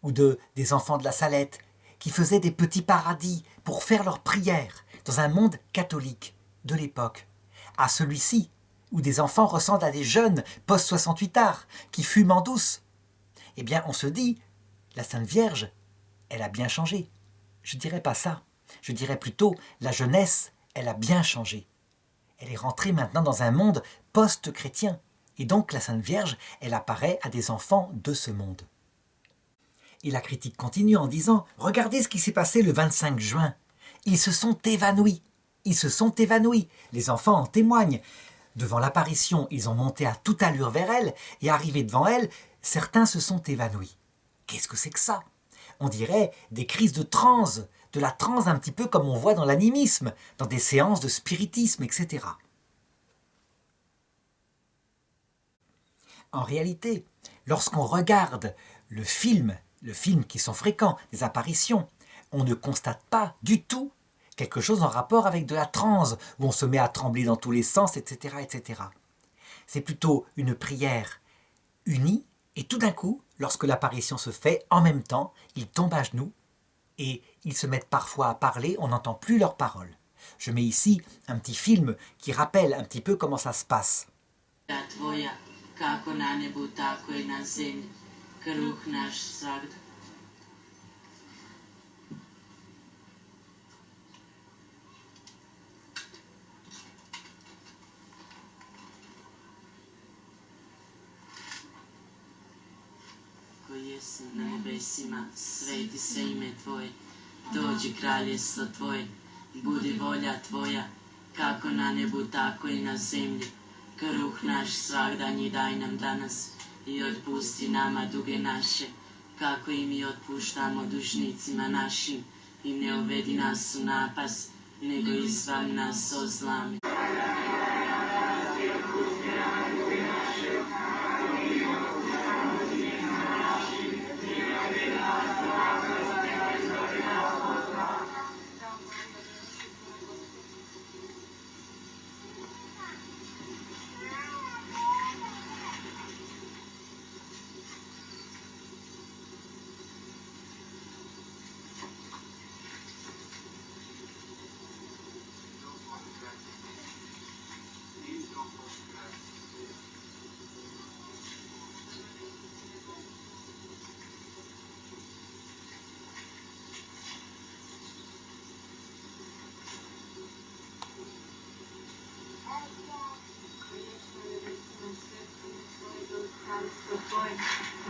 ou des enfants de la Salette qui faisaient des petits paradis pour faire leurs prières dans un monde catholique de l'époque, à celui-ci, où des enfants ressemblent à des jeunes post-68ards qui fument en douce, eh bien on se dit, la Sainte Vierge, elle a bien changé. Je ne dirais pas ça. Je dirais plutôt, la jeunesse, elle a bien changé. Elle est rentrée maintenant dans un monde post-chrétien. Et donc la Sainte Vierge, elle apparaît à des enfants de ce monde. Et la critique continue en disant, regardez ce qui s'est passé le 25 juin. Ils se sont évanouis. Ils se sont évanouis. Les enfants en témoignent. Devant l'apparition, ils ont monté à toute allure vers elle, et arrivés devant elle, certains se sont évanouis. Qu'est-ce que c'est que ça? On dirait des crises de transe, de la transe un petit peu comme on voit dans l'animisme, dans des séances de spiritisme, etc. En réalité, lorsqu'on regarde le film qui sont fréquents, des apparitions, on ne constate pas du tout quelque chose en rapport avec de la transe, où on se met à trembler dans tous les sens, etc., etc. C'est plutôt une prière unie, et tout d'un coup, lorsque l'apparition se fait, en même temps, ils tombent à genoux, et ils se mettent parfois à parler, on n'entend plus leurs paroles. Je mets ici un petit film qui rappelle un petit peu comment ça se passe. Koji jesi na nebesima, sveti se ime Tvoje, dođi kraljestvo Tvoje, budi volja Tvoja, kako na nebu, tako i na zemlji. Kruh naš svagdanji daj nam danas i otpusti nama duge naše, kako i mi otpuštamo dužnicima našim, i ne uvedi nas u napast, nego izbavi nas od zla.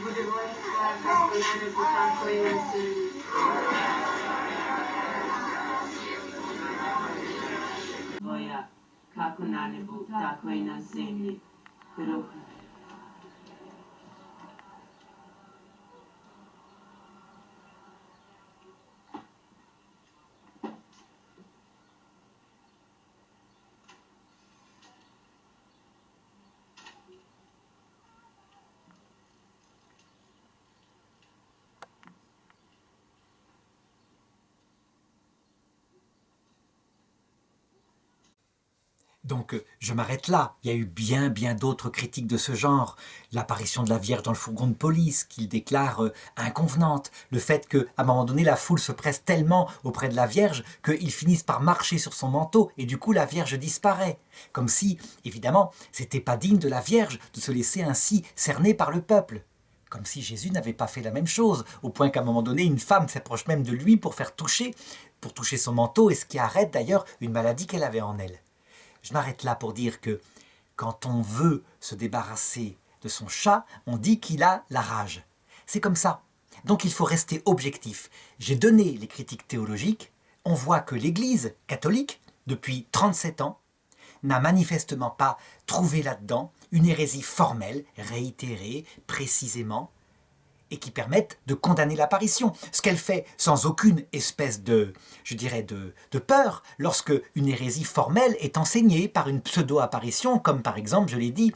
Bude volja Tvoja, kako na nebu, tako i na zemlji. Tvoja, kako na nebu, tako i na zemlji. Kruh. Donc je m'arrête là. Il y a eu bien d'autres critiques de ce genre. L'apparition de la Vierge dans le fourgon de police, qu'il déclare inconvenante. Le fait qu'à un moment donné, la foule se presse tellement auprès de la Vierge qu'ils finissent par marcher sur son manteau et du coup la Vierge disparaît. Comme si, évidemment, c'était pas digne de la Vierge de se laisser ainsi cerner par le peuple. Comme si Jésus n'avait pas fait la même chose, au point qu'à un moment donné, une femme s'approche même de lui pour toucher son manteau, et ce qui arrête d'ailleurs une maladie qu'elle avait en elle. Je m'arrête là pour dire que quand on veut se débarrasser de son chat, on dit qu'il a la rage. C'est comme ça. Donc il faut rester objectif. J'ai donné les critiques théologiques. On voit que l'Église catholique, depuis 37 ans, n'a manifestement pas trouvé là-dedans une hérésie formelle, réitérée, précisément, et qui permettent de condamner l'apparition. Ce qu'elle fait sans aucune espèce de, je dirais, de peur, lorsque une hérésie formelle est enseignée par une pseudo-apparition, comme par exemple, je l'ai dit,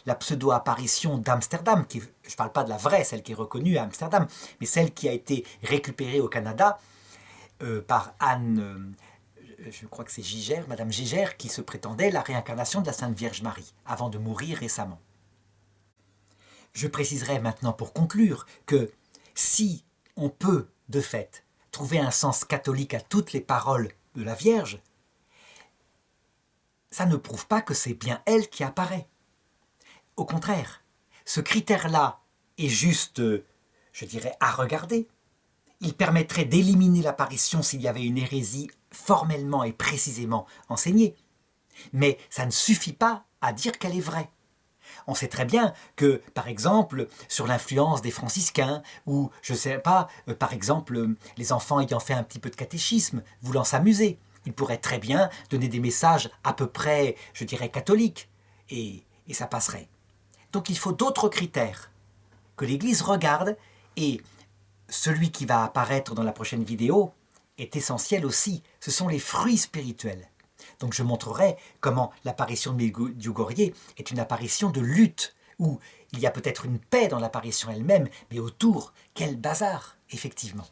la pseudo-apparition d'Amsterdam, je ne parle pas de la vraie, celle qui est reconnue à Amsterdam, mais celle qui a été récupérée au Canada par Anne, je crois que c'est Gigère, Madame Gigère, qui se prétendait la réincarnation de la Sainte Vierge Marie, avant de mourir récemment. Je préciserai maintenant pour conclure que si on peut, de fait, trouver un sens catholique à toutes les paroles de la Vierge, ça ne prouve pas que c'est bien elle qui apparaît. Au contraire, ce critère-là est juste, je dirais, à regarder. Il permettrait d'éliminer l'apparition s'il y avait une hérésie formellement et précisément enseignée. Mais ça ne suffit pas à dire qu'elle est vraie. On sait très bien que, par exemple, sur l'influence des franciscains, ou, je ne sais pas, par exemple, les enfants ayant fait un petit peu de catéchisme, voulant s'amuser, ils pourraient très bien donner des messages à peu près, je dirais, catholiques, et ça passerait. Donc il faut d'autres critères que l'Église regarde, et celui qui va apparaître dans la prochaine vidéo est essentiel aussi. Ce sont les fruits spirituels. Donc je montrerai comment l'apparition de Medjugorje est une apparition de lutte, où il y a peut-être une paix dans l'apparition elle-même, mais autour, quel bazar, effectivement.